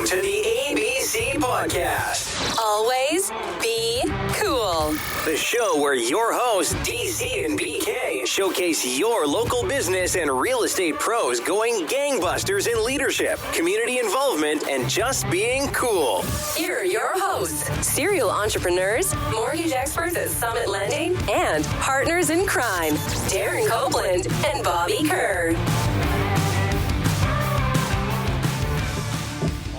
to the ABC Podcast. Always be cool. The show where your hosts, DC and BK, showcase your local business and real estate pros going gangbusters in leadership, community involvement, and just being cool. Here are your hosts, serial entrepreneurs, mortgage experts at Summit Lending, and partners in crime, Darren Copeland and Bobby Kerr.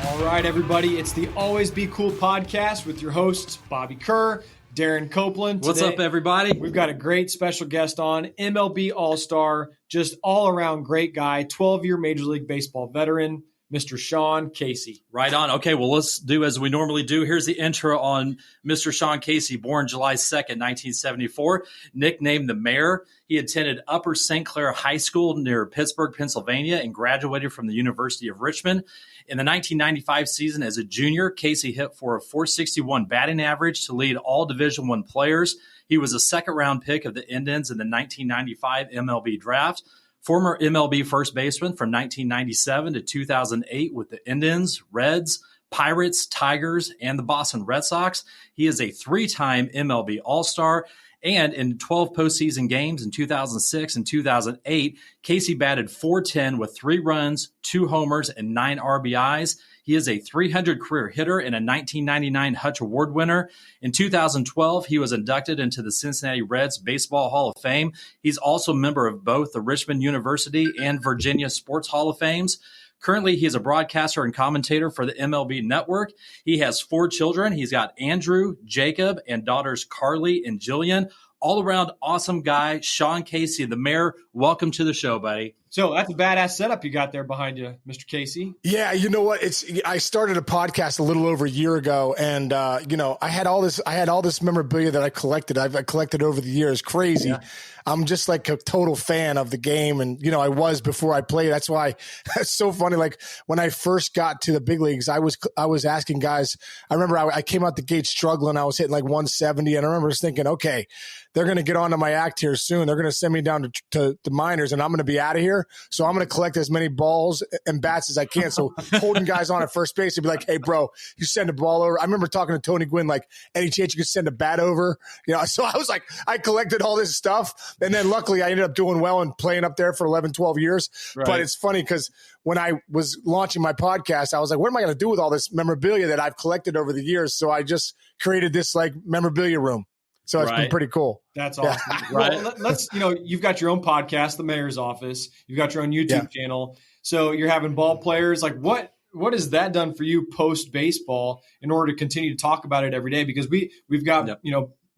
All right, everybody, it's the Always Be Cool podcast with your hosts, Bobby Kerr, Darren Copeland. What's up, everybody? We've got a great special guest on, MLB All Star, just all-around great guy, 12-year Major League Baseball veteran, Mr. Sean Casey. Right on. Okay, well, let's do as we normally do. Here's the intro on Mr. Sean Casey, born July 2nd, 1974, nicknamed the Mayor. He attended Upper St. Clair High School near Pittsburgh, Pennsylvania, and graduated from the University of Richmond. In the 1995 season as a junior, Casey hit for a .461 batting average to lead all Division I players. He was a second-round pick of the Indians in the 1995 MLB Draft. Former MLB first baseman from 1997 to 2008 with the Indians, Reds, Pirates, Tigers, and the Boston Red Sox. He is a three-time MLB All Star. And in 12 postseason games in 2006 and 2008, Casey batted .410 with 3 runs, 2 homers, and 9 RBIs. He is a .300 career hitter and a 1999 Hutch Award winner. In 2012, he was inducted into the Cincinnati Reds Baseball Hall of Fame. He's also a member of both the Richmond University and Virginia Sports Hall of Fames. Currently, he is a broadcaster and commentator for the MLB Network. He has 4 children. He's got Andrew, Jacob, and daughters Carli and Jillian. All-around awesome guy, Sean Casey, the Mayor. Welcome to the show, buddy. So that's a badass setup you got there behind you, Mr. Casey. Yeah, you know what? I started a podcast a little over a year ago, and I had all this memorabilia that I collected. I've collected over the years. Crazy. Yeah. I'm just like a total fan of the game, and I was before I played. That's why it's so funny. Like when I first got to the big leagues, I was asking guys. I remember I came out the gate struggling. I was hitting like 170, and I remember just thinking, okay, they're going to get onto my act here soon. They're going to send me down to the minors, and I'm going to be out of here. So I'm going to collect as many balls and bats as I can. So holding guys on at first base and be like, hey, bro, you send a ball over. I remember talking to Tony Gwynn, like, any chance you could send a bat over? So I was like, I collected all this stuff. And then luckily I ended up doing well and playing up there for 11, 12 years. Right. But it's funny because when I was launching my podcast, I was like, what am I going to do with all this memorabilia that I've collected over the years? So I just created this like memorabilia room. So it's been pretty cool. That's awesome. Yeah. Well, let's, you've got your own podcast, The Mayor's Office. You've got your own YouTube channel. So you're having ball players. Like what has that done for you post baseball in order to continue to talk about it every day? Because we've got,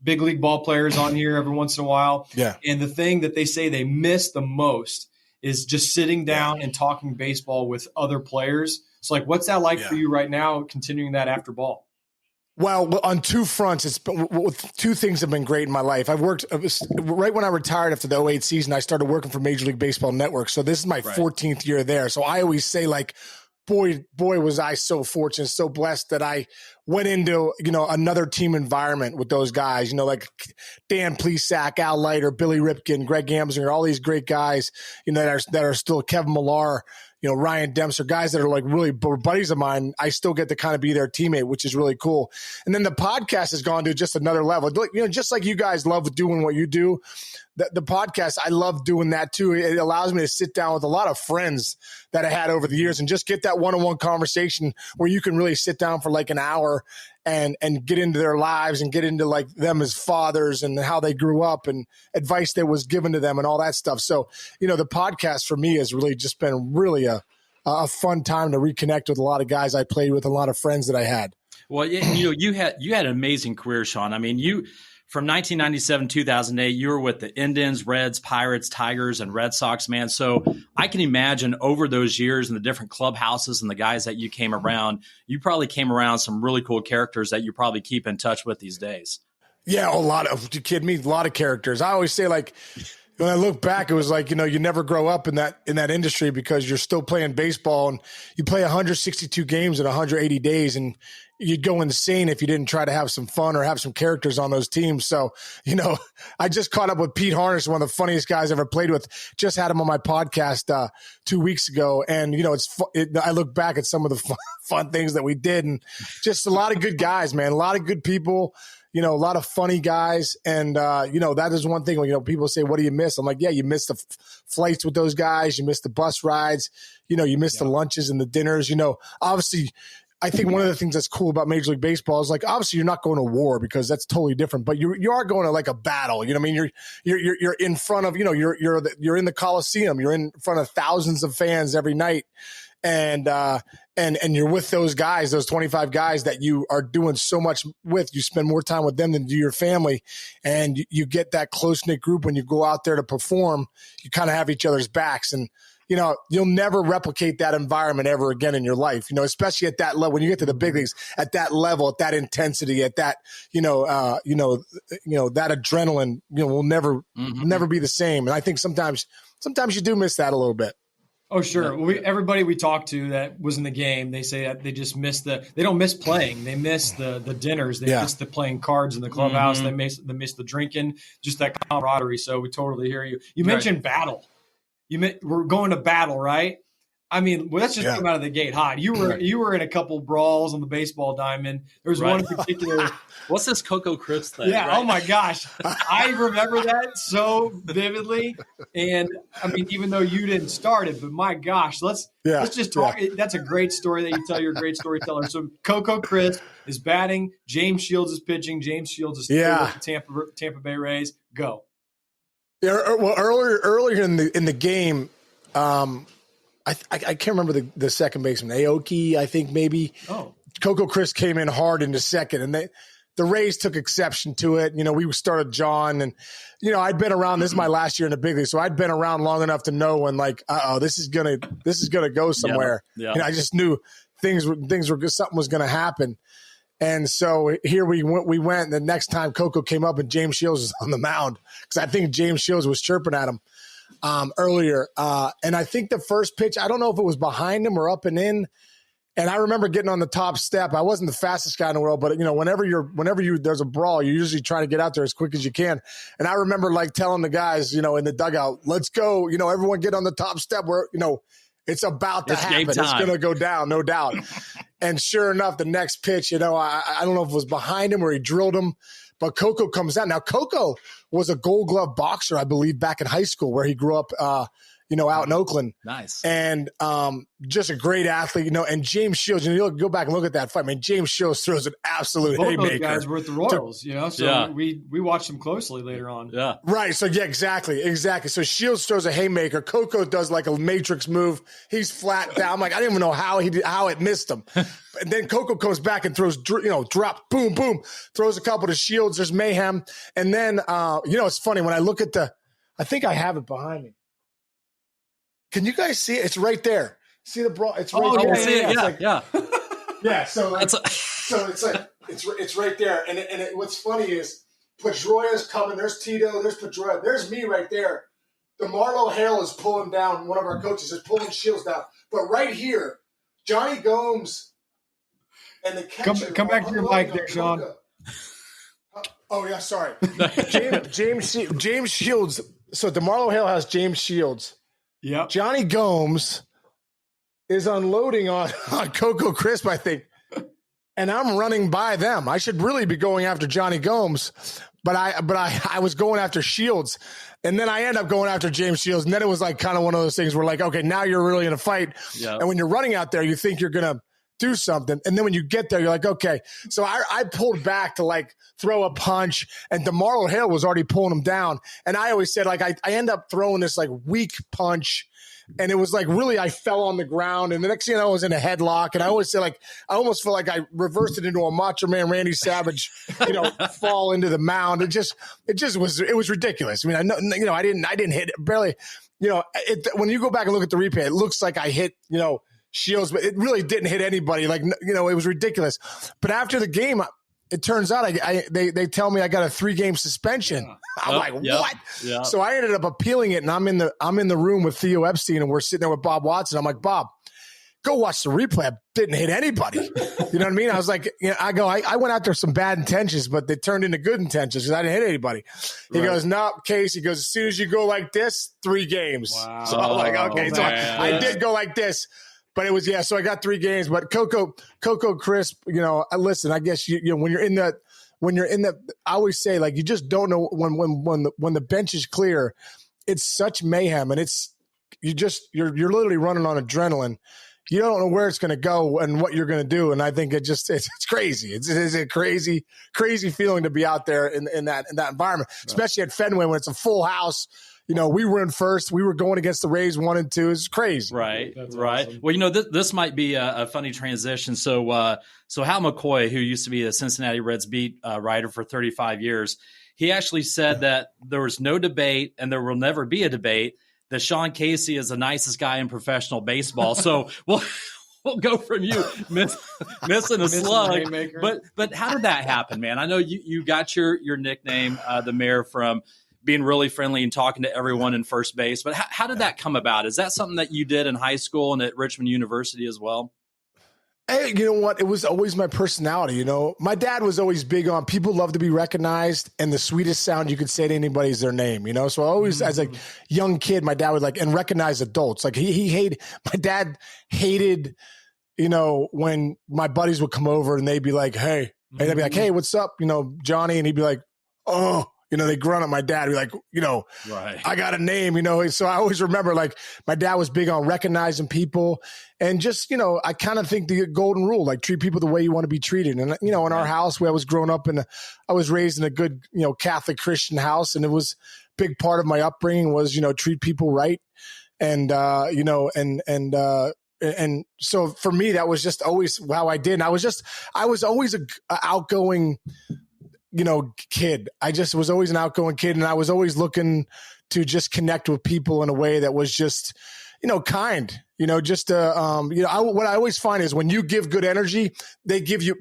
big league ball players on here every once in a while. Yeah. And the thing that they say they miss the most is just sitting down and talking baseball with other players. So like, what's that like for you right now, continuing that after ball? Well, on 2 fronts, it's been, 2 things have been great in my life. I've worked right when I retired after the 2008 season. I started working for Major League Baseball Network. So this is my 14th year there. So I always say, like, boy, was I so fortunate, so blessed that I went into, another team environment with those guys, like Dan Plesac, Al Leiter, Billy Ripken, Greg Amsinger, all these great guys, that are still Kevin Millar, Ryan Dempster, guys that are like really buddies of mine. I still get to kind of be their teammate, which is really cool. And then the podcast has gone to just another level. Just like you guys love doing what you do, the podcast, I love doing that too. It allows me to sit down with a lot of friends that I had over the years and just get that one-on-one conversation where you can really sit down for like an hour and get into their lives and get into like them as fathers and how they grew up and advice that was given to them and all that stuff. So, the podcast for me has really just been really a fun time to reconnect with a lot of guys I played with, a lot of friends that I had. Well, you had an amazing career, Sean. I mean, from 1997, 2008, you were with the Indians, Reds, Pirates, Tigers, and Red Sox, man. So I can imagine over those years and the different clubhouses and the guys that you came around, you probably came around some really cool characters that you probably keep in touch with these days. Yeah, a lot of characters. I always say, like, when I look back, it was like, you never grow up in that industry because you're still playing baseball and you play 162 games in 180 days. And you'd go insane if you didn't try to have some fun or have some characters on those teams. So, I just caught up with Pete Harnish, one of the funniest guys I ever played with. Just had him on my podcast 2 weeks ago. And, I look back at some of the fun things that we did, and just a lot of good guys, man, a lot of good people, a lot of funny guys. And, that is one thing when, people say, what do you miss? I'm like, yeah, you miss the flights with those guys. You miss the bus rides, you miss the lunches and the dinners, obviously. I think one of the things that's cool about Major League Baseball is, like, obviously you're not going to war because that's totally different, but you are going to, like, a battle. You know what I mean? You're in front of, you're in the Coliseum. You're in front of thousands of fans every night. And you're with those guys, those 25 guys that you are doing so much with. You spend more time with them than you do your family, and you get that close-knit group when you go out there to perform. You kind of have each other's backs, and you'll never replicate that environment ever again in your life, especially at that level. When you get to the big leagues, at that level, at that intensity, at that, that adrenaline, will never be the same. And I think sometimes you do miss that a little bit. Oh, sure. Everybody we talked to that was in the game, they say that they just miss they don't miss playing. They miss the dinners. They miss the playing cards in the clubhouse. They miss the drinking, just that camaraderie. So we totally hear you. You mentioned battle. We're going to battle, right? I mean, let's just come out of the gate hot. You were in a couple brawls on the baseball diamond. There was one in particular. What's this Coco Crisp thing? Yeah. Right? Oh my gosh, I remember that so vividly. And I mean, even though you didn't start it, but my gosh, let's just talk. That's a great story that you tell. You're a great storyteller. So Coco Crisp is batting. James Shields is pitching. James Shields is with the Tampa Bay Rays. Go. Yeah, well, earlier in the game, I can't remember the second baseman, Aoki, I think maybe. Oh, Coco Crisp came in hard into second, and the Rays took exception to it. We started John, and I'd been around. This is my last year in the big league, so I'd been around long enough to know when, like, this is gonna go somewhere. Yeah. I just knew something was gonna happen. And so here we went, and the next time Coco came up and James Shields was on the mound, because I think James Shields was chirping at him earlier. And I think the first pitch, I don't know if it was behind him or up and in. And I remember getting on the top step. I wasn't the fastest guy in the world, but whenever there's a brawl, you usually try to get out there as quick as you can. And I remember, like, telling the guys, in the dugout, let's go, everyone get on the top step where, it's about to happen. It's going to go down, no doubt. And sure enough, the next pitch, I don't know if it was behind him or he drilled him, but Coco comes out. Now, Coco was a Gold Glove boxer, I believe, back in high school, where he grew up, out in Oakland. Nice. And just a great athlete, and James Shields, you go back and look at that fight. I mean, James Shields throws an absolute haymaker. Both those guys were at the Royals, so we watched them closely later on. Yeah. Right. So, yeah, exactly. So Shields throws a haymaker. Coco does like a matrix move. He's flat down. I'm like, I didn't even know how it missed him. And then Coco comes back and throws, drop, boom, boom, throws a couple to Shields. There's mayhem. And then, it's funny when I look at I think I have it behind me. Can you guys see it? It's right there. See the brawl? It's right there. See it. Yeah. So it's right there. And what's funny is Pedroia's coming. There's Tito. There's Pedroia. There's me right there. DeMarlo Hale is pulling down. One of our coaches is pulling Shields down. But right here, Johnny Gomes and the catcher. Come back to your mic there, Sean. Oh yeah, sorry. James Shields. So DeMarlo Hale has James Shields. Yeah, Johnny Gomes is unloading on Coco Crisp, I think, and I'm running by them. I should really be going after Johnny Gomes, but I was going after Shields, and then I end up going after James Shields, and then it was like kind of one of those things where, like, okay, now you're really in a fight, and when you're running out there, you think you're gonna do something, and then when you get there, you're like, okay. So I pulled back to, like, throw a punch, and DeMarlo Hale was already pulling him down. And I always said, like, I end up throwing this, like, weak punch, and it was like really I fell on the ground, and the next thing I was in a headlock. And I always say, like, I almost feel like I reversed it into a Macho Man Randy Savage, fall into the mound. It was ridiculous. I mean, I didn't hit it, barely. When you go back and look at the replay, it looks like I hit Shields, but it really didn't hit anybody. Like, it was ridiculous. But after the game, it turns out they tell me I got a 3-game suspension. Yeah. I'm like, what? Yeah. So I ended up appealing it, and I'm in the room with Theo Epstein, and we're sitting there with Bob Watson. I'm like, Bob, go watch the replay. I didn't hit anybody. You know what I mean? I was like, I went out there with some bad intentions, but they turned into good intentions because I didn't hit anybody. He goes, no, Case. He goes, as soon as you go like this, 3 games. Wow. So I'm like, okay. So I did go like this. But it was, so I got 3 games. But Coco Crisp, listen, I guess, when you're in that, I always say, like, you just don't know when the bench is clear, it's such mayhem. And you're literally running on adrenaline. You don't know where it's going to go and what you're going to do. And I think it's crazy. It's a crazy, crazy feeling to be out there in that environment, especially at Fenway when it's a full house. We were in first. We were going against the Rays 1 and 2. It's crazy. Right. That's right. Awesome. Well, this might be a funny transition. So Hal McCoy, who used to be a Cincinnati Reds beat writer for 35 years, he actually said that there was no debate and there will never be a debate that Sean Casey is the nicest guy in professional baseball. So we'll go from you missing a slug. But how did that happen, man? I know you got your nickname, the Mayor, from being really friendly and talking to everyone in first base. But how did that come about? Is that something that you did in high school and at Richmond University as well? Hey, you know what? It was always my personality. My dad was always big on people love to be recognized, and the sweetest sound you could say to anybody is their name. So I always, as a young kid, my dad would and recognize adults. Like my dad hated, when my buddies would come over and they'd be like, hey, and they'd be like, hey, what's up? Johnny. And he'd be like, oh, they grunt at my dad. Be like, right. I got a name, So I always remember, like, my dad was big on recognizing people and just, I kind of think the golden rule, like, treat people the way you want to be treated. And, in our house where I was growing up I was raised in a good, Catholic Christian house. And it was a big part of my upbringing was, treat people right. And, and so for me, that was just always how I did. And I was always a outgoing, kid. I just was always an outgoing kid, and I was always looking to just connect with people in a way that was just, kind. What I always find is when you give good energy,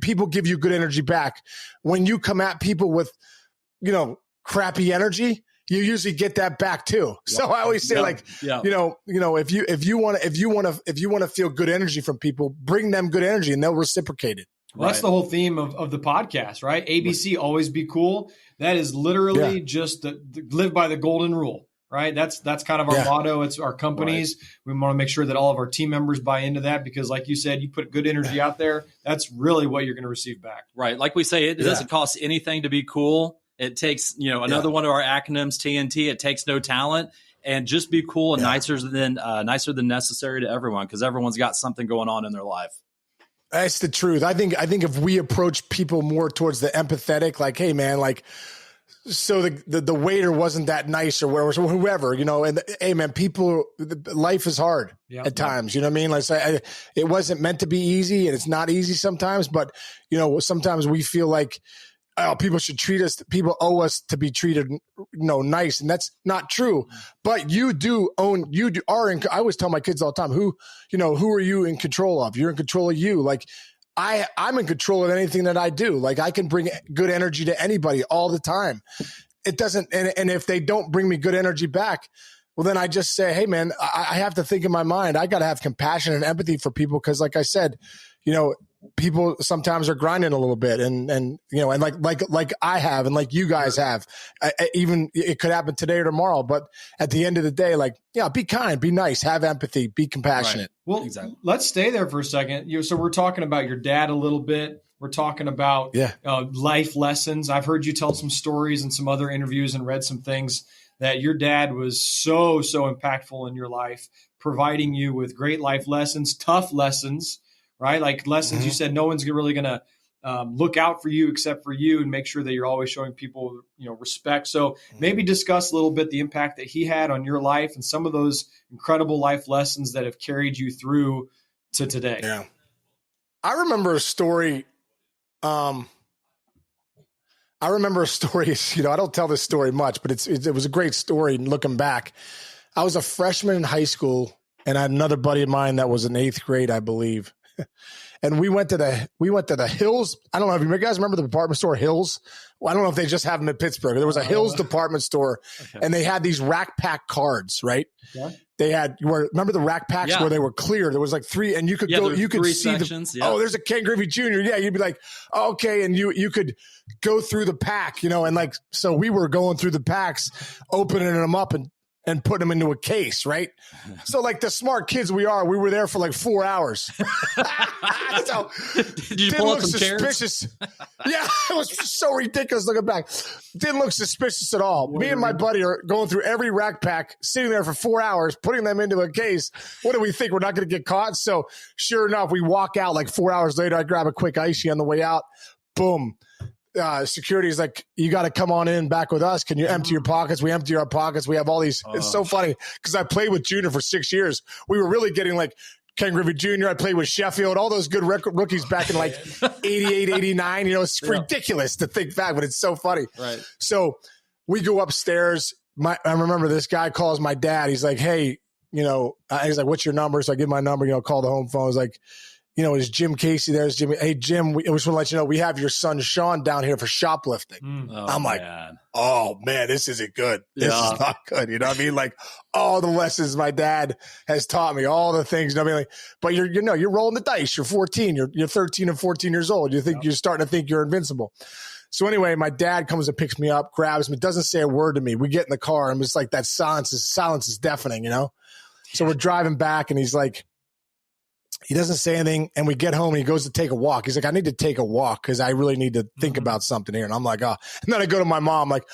people give you good energy back. When you come at people with, crappy energy, you usually get that back too. So I always say, if you want to feel good energy from people, bring them good energy, and they'll reciprocate it. Well, that's the whole theme of the podcast, right? ABC, always be cool. That is literally just live by the golden rule, right? That's kind of our motto. It's our companies. Right. We want to make sure that all of our team members buy into that because, like you said, you put good energy out there. That's really what you're going to receive back. Right. Like we say, it doesn't cost anything to be cool. It takes, another one of our acronyms, TNT. It takes no talent. And just be cool and nicer than necessary to everyone because everyone's got something going on in their life. That's the truth. I think if we approach people more towards the empathetic, like, hey man, like, so the waiter wasn't that nice or whoever, and hey man, life is hard at times, you know what I mean? Like, it wasn't meant to be easy and it's not easy sometimes, but sometimes we feel like, oh, people should treat us. People owe us to be treated, nice, and that's not true. But I always tell my kids all the time, who are you in control of? You're in control of you. Like I'm in control of anything that I do. Like I can bring good energy to anybody all the time. It doesn't, and if they don't bring me good energy back, well, then I just say, hey man, I have to think in my mind. I got to have compassion and empathy for people because, like I said, people sometimes are grinding a little bit and like I have and like you guys have, even it could happen today or tomorrow. But at the end of the day, be kind, be nice, have empathy, be compassionate. Right. Well, exactly. Let's stay there for a second. So we're talking about your dad a little bit. We're talking about life lessons. I've heard you tell some stories and some other interviews and read some things that your dad was so impactful in your life, providing you with great life lessons, tough lessons, right? Like lessons you said no one's really going to look out for you except for you and make sure that you're always showing people, respect. So maybe discuss a little bit the impact that he had on your life and some of those incredible life lessons that have carried you through to today. Yeah. I remember a story. I don't tell this story much, but it was a great story. And looking back, I was a freshman in high school and I had another buddy of mine that was in 8th grade, I believe. And we went to the Hills. I don't know if you guys remember the department store Hills. Well, I don't know if they just have them in Pittsburgh. There was a Hills department store and they had these Rack Pack cards, right? Yeah. they had, remember the rack packs where they were clear? There was like 3, and you could go, you could see sections, oh, there's a Ken Griffey Jr. Yeah. You'd be like, oh, okay. And you could go through the pack, and like, so we were going through the packs, opening them up and putting them into a case, right? So like the smart kids we were there for like 4 hours. So, did you pull up some suspicious. chairs? Yeah, it was so ridiculous looking back. Didn't look suspicious at all. Me and my buddy are going through every rack pack, sitting there for 4 hours, putting them into a case. What do we think? We're not going to get caught? So sure enough, we walk out like 4 hours later. I grab a quick icy on the way out. Boom. Security is like, you got to come on in back with us. Can you empty your pockets? We empty our pockets. We have all these. It's so funny because I played with Junior for 6 years. We were really getting like Ken Griffey Jr. I played with Sheffield, all those good rookies back in like 88, 89. It's ridiculous to think back, but it's so funny. Right. So we go upstairs. I remember this guy calls my dad. He's like, hey, he's like, what's your number? So I give my number, call the home phone. I was like, is Jim Casey there? Is Jimmy? Hey, Jim, we just want to let you know we have your son Sean down here for shoplifting. I'm like, oh man, this isn't good. This is not good. You know what I mean? Like all the lessons my dad has taught me, all the things. You know what I mean? Like, but you're rolling the dice. You're 14. You're 13 and 14 years old. You're starting to think you're invincible. So anyway, my dad comes and picks me up, grabs me, doesn't say a word to me. We get in the car and it's like that silence is deafening. So we're driving back and he's like. He doesn't say anything, and we get home, and he goes to take a walk. He's like, I need to take a walk because I really need to think about something here. And I'm like, oh. And then I go to my mom, like,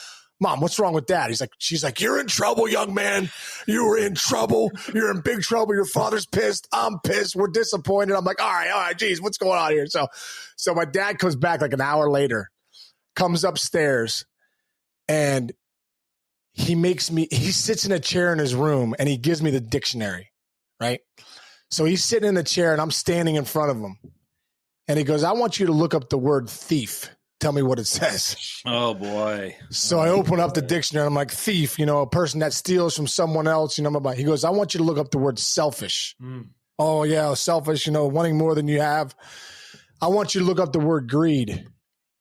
Mom, what's wrong with Dad? She's like, you're in trouble, young man. You were in trouble. You're in big trouble. Your father's pissed. I'm pissed. We're disappointed. I'm like, all right, geez, what's going on here? So my dad comes back like an hour later, comes upstairs, and he sits in a chair in his room, and he gives me the dictionary, right? So he's sitting in the chair and I'm standing in front of him. And he goes, I want you to look up the word thief. Tell me what it says. Oh, boy. So I open up the dictionary. And I'm like, thief, a person that steals from someone else. He goes, I want you to look up the word selfish. Oh, yeah, selfish, wanting more than you have. I want you to look up the word greed.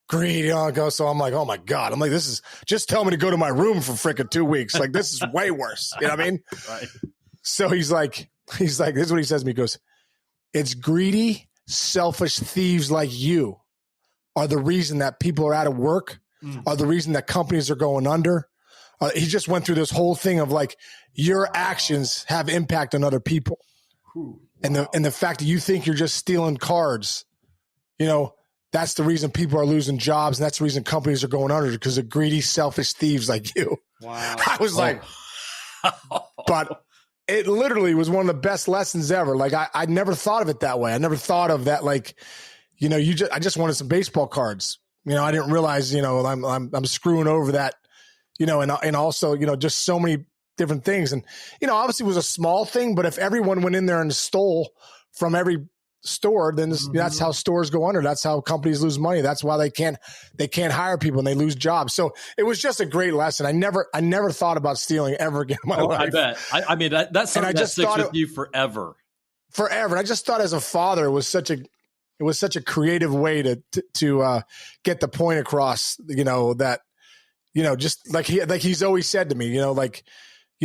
Greed. So I'm like, oh, my God. I'm like, this is just tell me to go to my room for freaking 2 weeks. Like, this is way worse. You know what I mean? Right. So he's like, this is what he says to me. He goes, it's greedy, selfish thieves like you are the reason that people are out of work, are the reason that companies are going under. He just went through this whole thing of like, your actions have impact on other people. And the fact that you think you're just stealing cards, that's the reason people are losing jobs. And that's the reason companies are going under because of greedy, selfish thieves like you. Wow. I was like, but it literally was one of the best lessons ever. Like I never thought of it that way. I never thought of that. Like, I just wanted some baseball cards. I didn't realize, I'm screwing over that, and also, just so many different things. And, obviously it was a small thing, but if everyone went in there and stole from every store, then that's how stores go under. That's how companies lose money. That's why they can't hire people and they lose jobs. So it was just a great lesson. I never thought about stealing ever again in my life. I bet. I mean, that's something that sticks with you forever. Forever. I just thought as a father, it was such a creative way to get the point across, that, just like he's always said to me,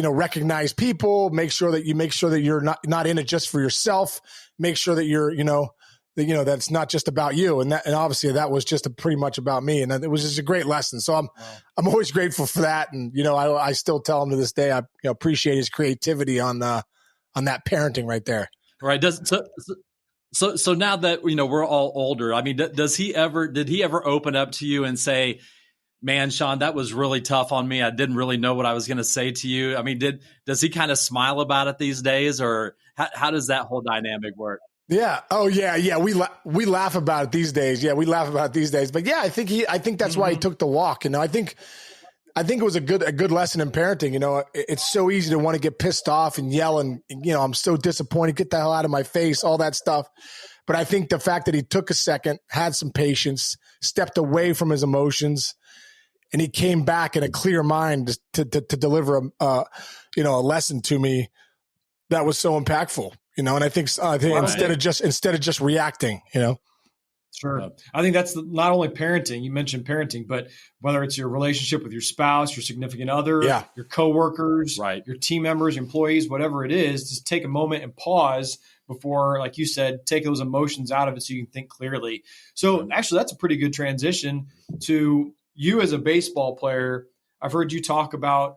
recognize people, make sure that you're not in it just for yourself. Make sure that you're, that's not just about you. And obviously that was just pretty much about me. And it was just a great lesson. So I'm always grateful for that. And, I still tell him to this day, I appreciate his creativity on that parenting right there. Right. So now that, we're all older, I mean, did he ever open up to you and say, man, Sean, that was really tough on me. I didn't really know what I was going to say to you. I mean, does he kind of smile about it these days, or how does that whole dynamic work? Yeah. Oh yeah. Yeah. We laugh about it these days. Yeah. We laugh about it these days, but yeah, I think that's why he took the walk. I think it was a good lesson in parenting. It's so easy to want to get pissed off and yell and, I'm so disappointed, get the hell out of my face, all that stuff. But I think the fact that he took a second, had some patience, stepped away from his emotions, and he came back in a clear mind to deliver a lesson to me that was so impactful, and I think right. instead of just reacting, Sure. I think that's not only parenting, you mentioned parenting, but whether it's your relationship with your spouse, your significant other, your coworkers, your team members, employees, whatever it is, just take a moment and pause before, like you said, take those emotions out of it so you can think clearly. So actually, that's a pretty good transition to you as a baseball player. I've heard you talk about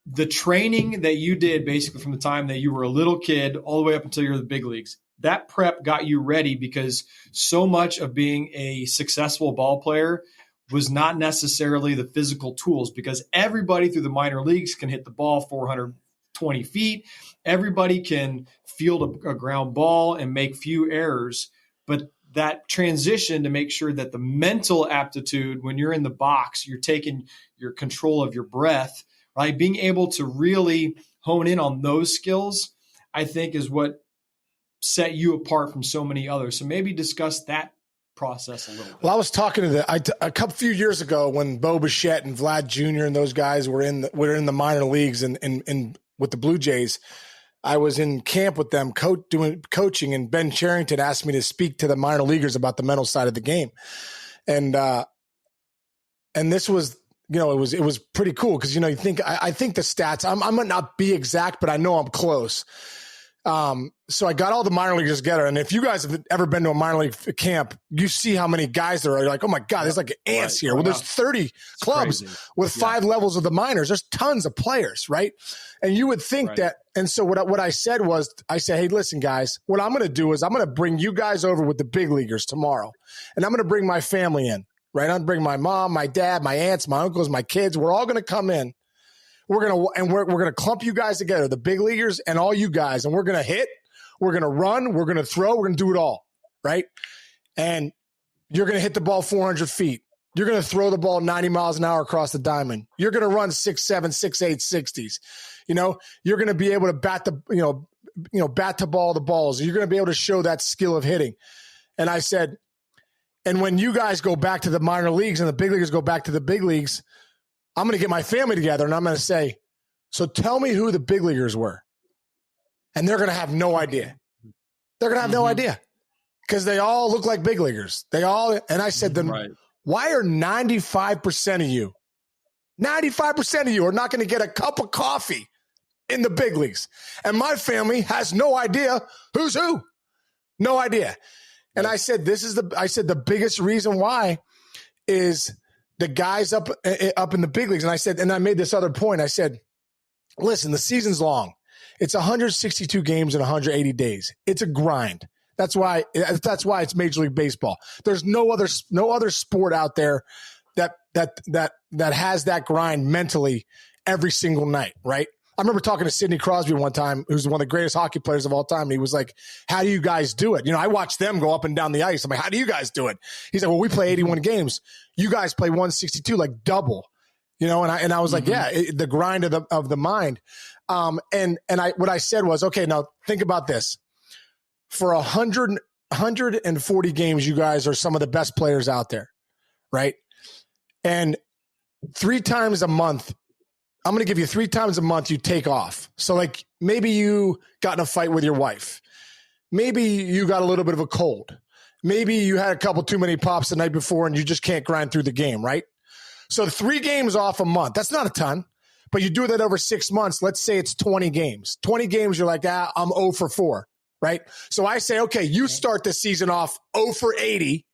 the training that you did basically from the time that you were a little kid all the way up until you're in the big leagues. That prep got you ready because so much of being a successful ball player was not necessarily the physical tools, because everybody through the minor leagues can hit the ball 420 feet. Everybody can field a ground ball and make few errors. But that transition to make sure that the mental aptitude, when you're in the box, you're taking your control of your breath, right? Being able to really hone in on those skills, I think, is what set you apart from so many others. So maybe discuss that process a little bit. Well, I was talking to a few years ago when Bo Bichette and Vlad Jr. and those guys were in the minor leagues and with the Blue Jays. I was in camp with them doing coaching, and Ben Cherington asked me to speak to the minor leaguers about the mental side of the game. And this was, it was pretty cool because, I think the stats, I might not be exact, but I know I'm close. So I got all the minor leaguers together. And if you guys have ever been to a minor league camp, you see how many guys there are. You're like, oh my God, there's like ants here. Well, there's 30 clubs with 5 levels of the minors. There's tons of players, right? And you would think that. And so what I said was, hey, listen, guys, what I'm going to do is I'm going to bring you guys over with the big leaguers tomorrow. And I'm going to bring my family in, right? I'm going to bring my mom, my dad, my aunts, my uncles, my kids. We're all going to come in. We're gonna clump you guys together, the big leaguers and all you guys, and we're gonna hit, we're gonna run, we're gonna throw, we're gonna do it all, right? And you're gonna hit the ball 400 feet. You're gonna throw the ball 90 miles an hour across the diamond. You're gonna run 6'7", 6'8", 60s. You're gonna be able to bat to ball the balls. You're gonna be able to show that skill of hitting. And I said, and when you guys go back to the minor leagues and the big leaguers go back to the big leagues, I'm going to get my family together and I'm going to say, so tell me who the big leaguers were. And they're going to have no idea. They're going to have no idea because they all look like big leaguers. And I said, then why are 95% of you are not going to get a cup of coffee in the big leagues? And my family has no idea who's who. No idea. And I said, the biggest reason why is the guys up in the big leagues. And I made this other point. I said, listen, the season's long. It's 162 games in 180 days. It's a grind. That's why it's Major League Baseball. There's no other sport out there that has that grind mentally every single night, right? I remember talking to Sidney Crosby one time, who's one of the greatest hockey players of all time. And he was like, how do you guys do it? I watched them go up and down the ice. I'm like, how do you guys do it? He's like, well, we play 81 games. You guys play 162, like double, and I was like, the grind of the mind. What I said was, okay, now think about this. For 140 games, you guys are some of the best players out there, right? And 3 times a month, I'm going to give you 3 times a month you take off. So like maybe you got in a fight with your wife. Maybe you got a little bit of a cold. Maybe you had a couple too many pops the night before and you just can't grind through the game, right? So 3 games off a month, that's not a ton, but you do that over 6 months. Let's say it's 20 games. 20 games, you're like, I'm 0 for 4, right? So I say, okay, you start the season off 0 for 80.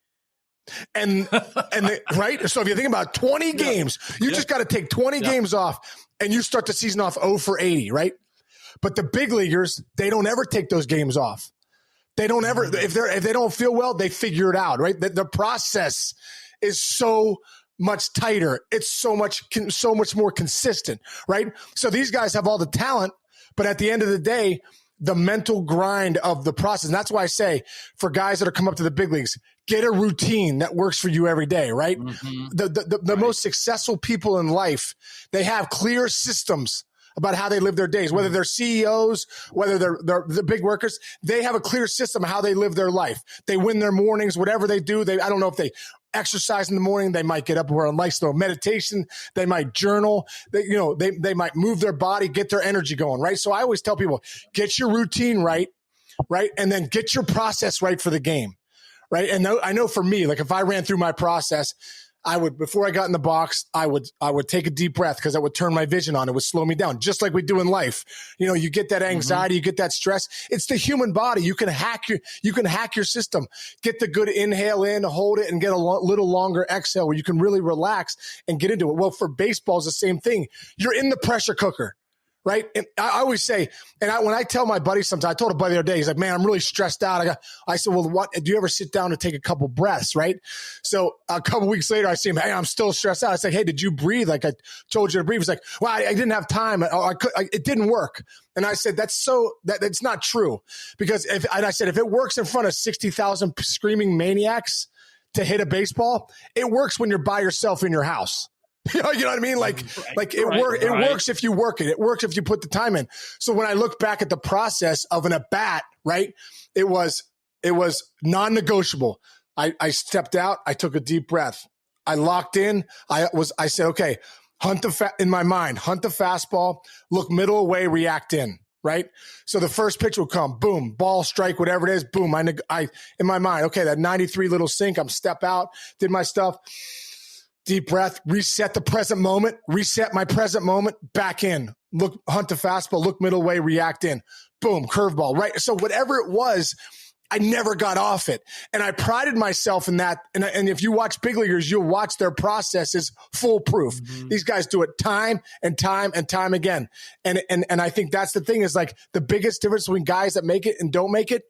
Right? So if you think about 20 games, you just got to take 20 games off and you start the season off 0 for 80, right? But the big leaguers, they don't ever take those games off. They don't ever, if they don't feel well, they figure it out, right? The process is so much tighter. It's so much more consistent, right? So these guys have all the talent, but at the end of the day, the mental grind of the process. And that's why I say for guys that are come up to the big leagues, get a routine that works for you every day, right? The most successful people in life, they have clear systems about how they live their days, whether they're CEOs, whether they're the big workers, they have a clear system of how they live their life. They win their mornings, whatever they do. I don't know if they exercise in the morning, they might get up or on lifestyle meditation, they might journal, they might move their body, get their energy going, right? So I always tell people, get your routine right? And then get your process right for the game. right? And I know for me, like if I ran through my process, I would, before I got in the box, I would take a deep breath because I would turn my vision on. It would slow me down, just like we do in life. You know, you get that anxiety, you get that stress. It's the human body. You can hack your system. Get the good inhale in, hold it, and get a little longer exhale where you can really relax and get into it. Well, for baseball, it's the same thing. You're in the pressure cooker. Right. And I always say, when I tell my buddy sometimes, I told a buddy the other day, he's like, man, I'm really stressed out. I said, well, what, do you ever sit down and take a couple breaths? Right. So a couple weeks later, I see him, hey, I'm still stressed out. I said, hey, did you breathe? Like I told you to breathe. He's like, well, I didn't have time. It didn't work. And I said, that's not true. Because if it works in front of 60,000 screaming maniacs to hit a baseball, it works when you're by yourself in your house. You know what I mean? It works if you work it. It works if you put the time in. So when I look back at the process of an at-bat, right, it was non-negotiable. I stepped out. I took a deep breath. I locked in. I said, okay, in my mind, hunt the fastball, look middle away, react in, right? So the first pitch will come, boom, ball, strike, whatever it is, boom. I in my mind, okay, that 93 little sink, I'm step out, did my stuff. Deep breath, reset my present moment, back in. Look, hunt the fastball, look middle way, react in. Boom, curveball, right? So whatever it was, I never got off it. And I prided myself in that. And if you watch big leaguers, you'll watch their process is foolproof. Mm-hmm. These guys do it time and time and time again. And I think that's the thing is like the biggest difference between guys that make it and don't make it.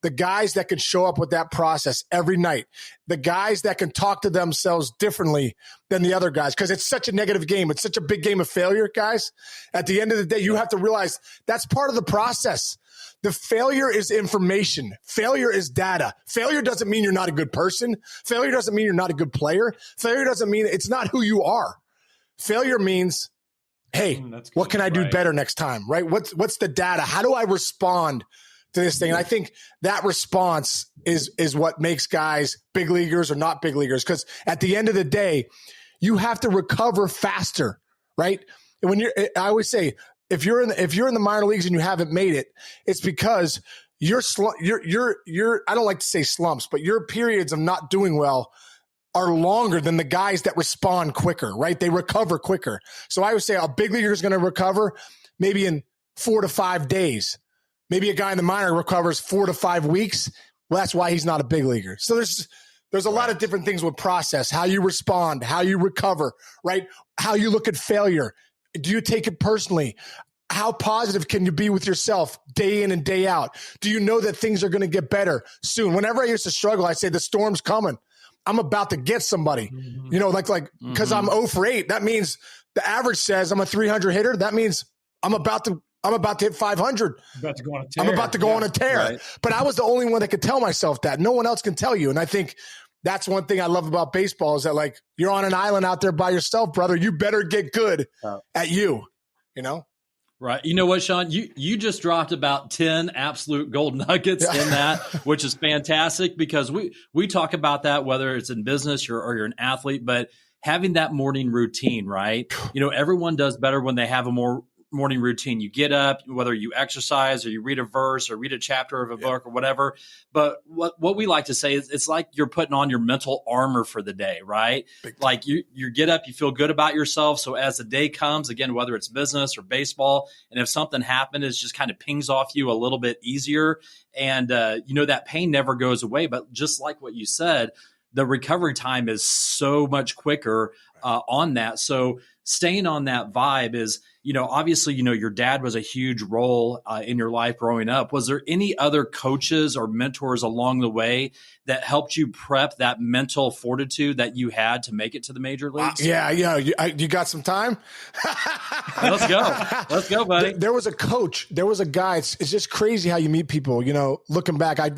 The guys that can show up with that process every night, the guys that can talk to themselves differently than the other guys, because it's such a negative game. It's such a big game of failure, guys. At the end of the day, you have to realize that's part of the process. The failure is information. Failure is data. Failure doesn't mean you're not a good person. Failure doesn't mean you're not a good player. Failure doesn't mean it's not who you are. Failure means, hey, what can I do better next time, right? What's the data? How do I respond to this thing? And I think that response is what makes guys big leaguers or not big leaguers. Because at the end of the day, you have to recover faster, right? And I always say, if you're in the minor leagues and you haven't made it, it's because you're I don't like to say slumps, but your periods of not doing well are longer than the guys that respond quicker, right? They recover quicker. So I would say a big leaguer is going to recover maybe in 4 to 5 days. Maybe a guy in the minor recovers 4 to 5 weeks. Well, that's why he's not a big leaguer. So there's a lot of different things with process, how you respond, how you recover, right? How you look at failure. Do you take it personally? How positive can you be with yourself day in and day out? Do you know that things are going to get better soon? Whenever I used to struggle, I say the storm's coming. I'm about to get somebody, you know, like, because I'm 0 for 8. That means the average says I'm a 300 hitter. That means I'm about to hit 500. I'm about to go on a tear. Right. But I was the only one that could tell myself that. No one else can tell you. And I think that's one thing I love about baseball is that, like, you're on an island out there by yourself, brother. You better get good at you know? Right. You know what, Sean? You just dropped about 10 absolute gold nuggets in that, which is fantastic because we talk about that, whether it's in business or you're an athlete, but having that morning routine, right? You know, everyone does better when they have a morning routine. You get up, whether you exercise or you read a verse or read a chapter of a book or whatever. But what we like to say is it's like you're putting on your mental armor for the day, right? Like you get up, you feel good about yourself. So as the day comes, again, whether it's business or baseball, and if something happened, it just kind of pings off you a little bit easier. And, you know, that pain never goes away. But just like what you said, the recovery time is so much quicker on that. So staying on that vibe is, you know, obviously, you know, your dad was a huge role in your life growing up. Was there any other coaches or mentors along the way that helped you prep that mental fortitude that you had to make it to the major leagues? Yeah. You got some time? Let's go, buddy. There was a coach. There was a guy. It's just crazy how you meet people. You know, looking back, I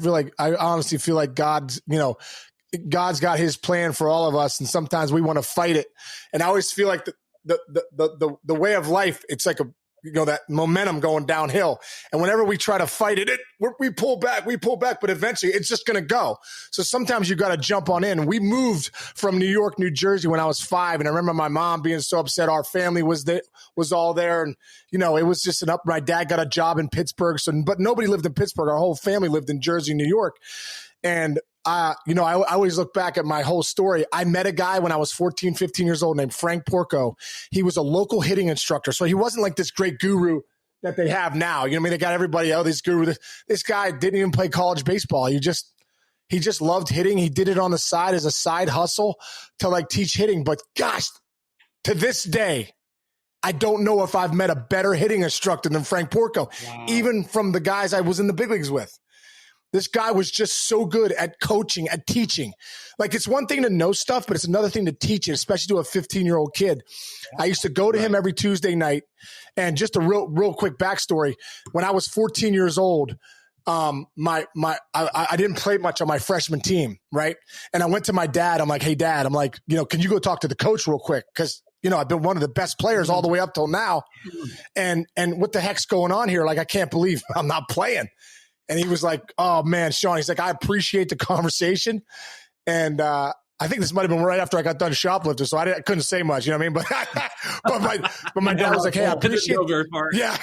honestly feel like God's got his plan for all of us, and sometimes we want to fight it. And I always feel like the way of life, it's like that momentum going downhill. And whenever we try to fight it, we pull back, but eventually it's just going to go. So sometimes you got to jump on in. We moved from New York, New Jersey when I was 5. And I remember my mom being so upset. Our family was all there. And, you know, it was just my dad got a job in Pittsburgh. But nobody lived in Pittsburgh. Our whole family lived in Jersey, New York. And I always look back at my whole story. I met a guy when I was 14, 15 years old named Frank Porco. He was a local hitting instructor. So he wasn't like this great guru that they have now. You know what I mean? They got everybody, this guru. This guy didn't even play college baseball. He just loved hitting. He did it on the side as a side hustle to like teach hitting. But gosh, to this day, I don't know if I've met a better hitting instructor than Frank Porco, even from the guys I was in the big leagues with. This guy was just so good at coaching, at teaching. Like, it's one thing to know stuff, but it's another thing to teach it, especially to a 15-year-old kid. I used to go to him every Tuesday night. And just a real quick backstory. When I was 14 years old, I didn't play much on my freshman team, right? And I went to my dad. I'm like, hey, Dad, I'm like, can you go talk to the coach real quick? Because, I've been one of the best players all the way up till now. And what the heck's going on here? Like, I can't believe I'm not playing. And he was like, oh, man, Sean, he's like, I appreciate the conversation. And I think this might have been right after I got done shoplifting, so I couldn't say much, you know what I mean? But my dad was like, hey, I appreciate it. Yeah.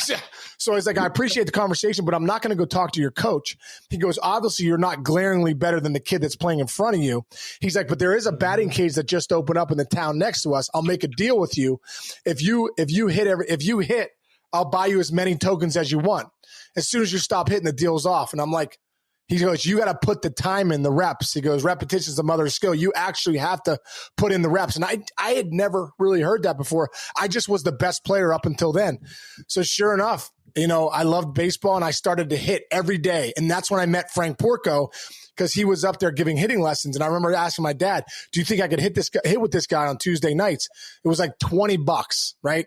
So he's like, I appreciate the conversation, but I'm not going to go talk to your coach. He goes, obviously, you're not glaringly better than the kid that's playing in front of you. He's like, but there is a batting cage that just opened up in the town next to us. I'll make a deal with you. If you hit, I'll buy you as many tokens as you want. As soon as you stop hitting, the deal's off. And I'm like, he goes, you got to put the time in, the reps. He goes, repetition is the mother of skill. You actually have to put in the reps. And I had never really heard that before. I just was the best player up until then. So sure enough, I loved baseball and I started to hit every day. And that's when I met Frank Porco, because he was up there giving hitting lessons. And I remember asking my dad, do you think I could hit with this guy on Tuesday nights? It was like $20, right?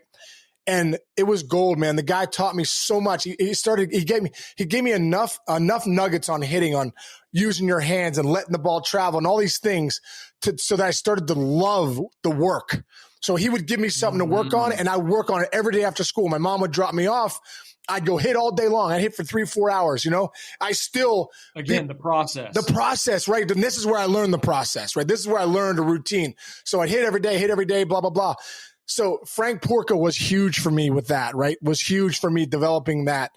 And it was gold, man. The guy taught me so much. He gave me enough nuggets on hitting, on using your hands and letting the ball travel and all these things so that I started to love the work. So he would give me something to work on, and I would work on it every day after school. My mom would drop me off. I'd go hit all day long. I'd hit for 3-4 hours, I still – the process. The process, right? And this is where I learned the process, right? This is where I learned a routine. So I'd hit every day, blah, blah, blah. So Frank Porco was huge for me with that, right? Was huge for me developing that.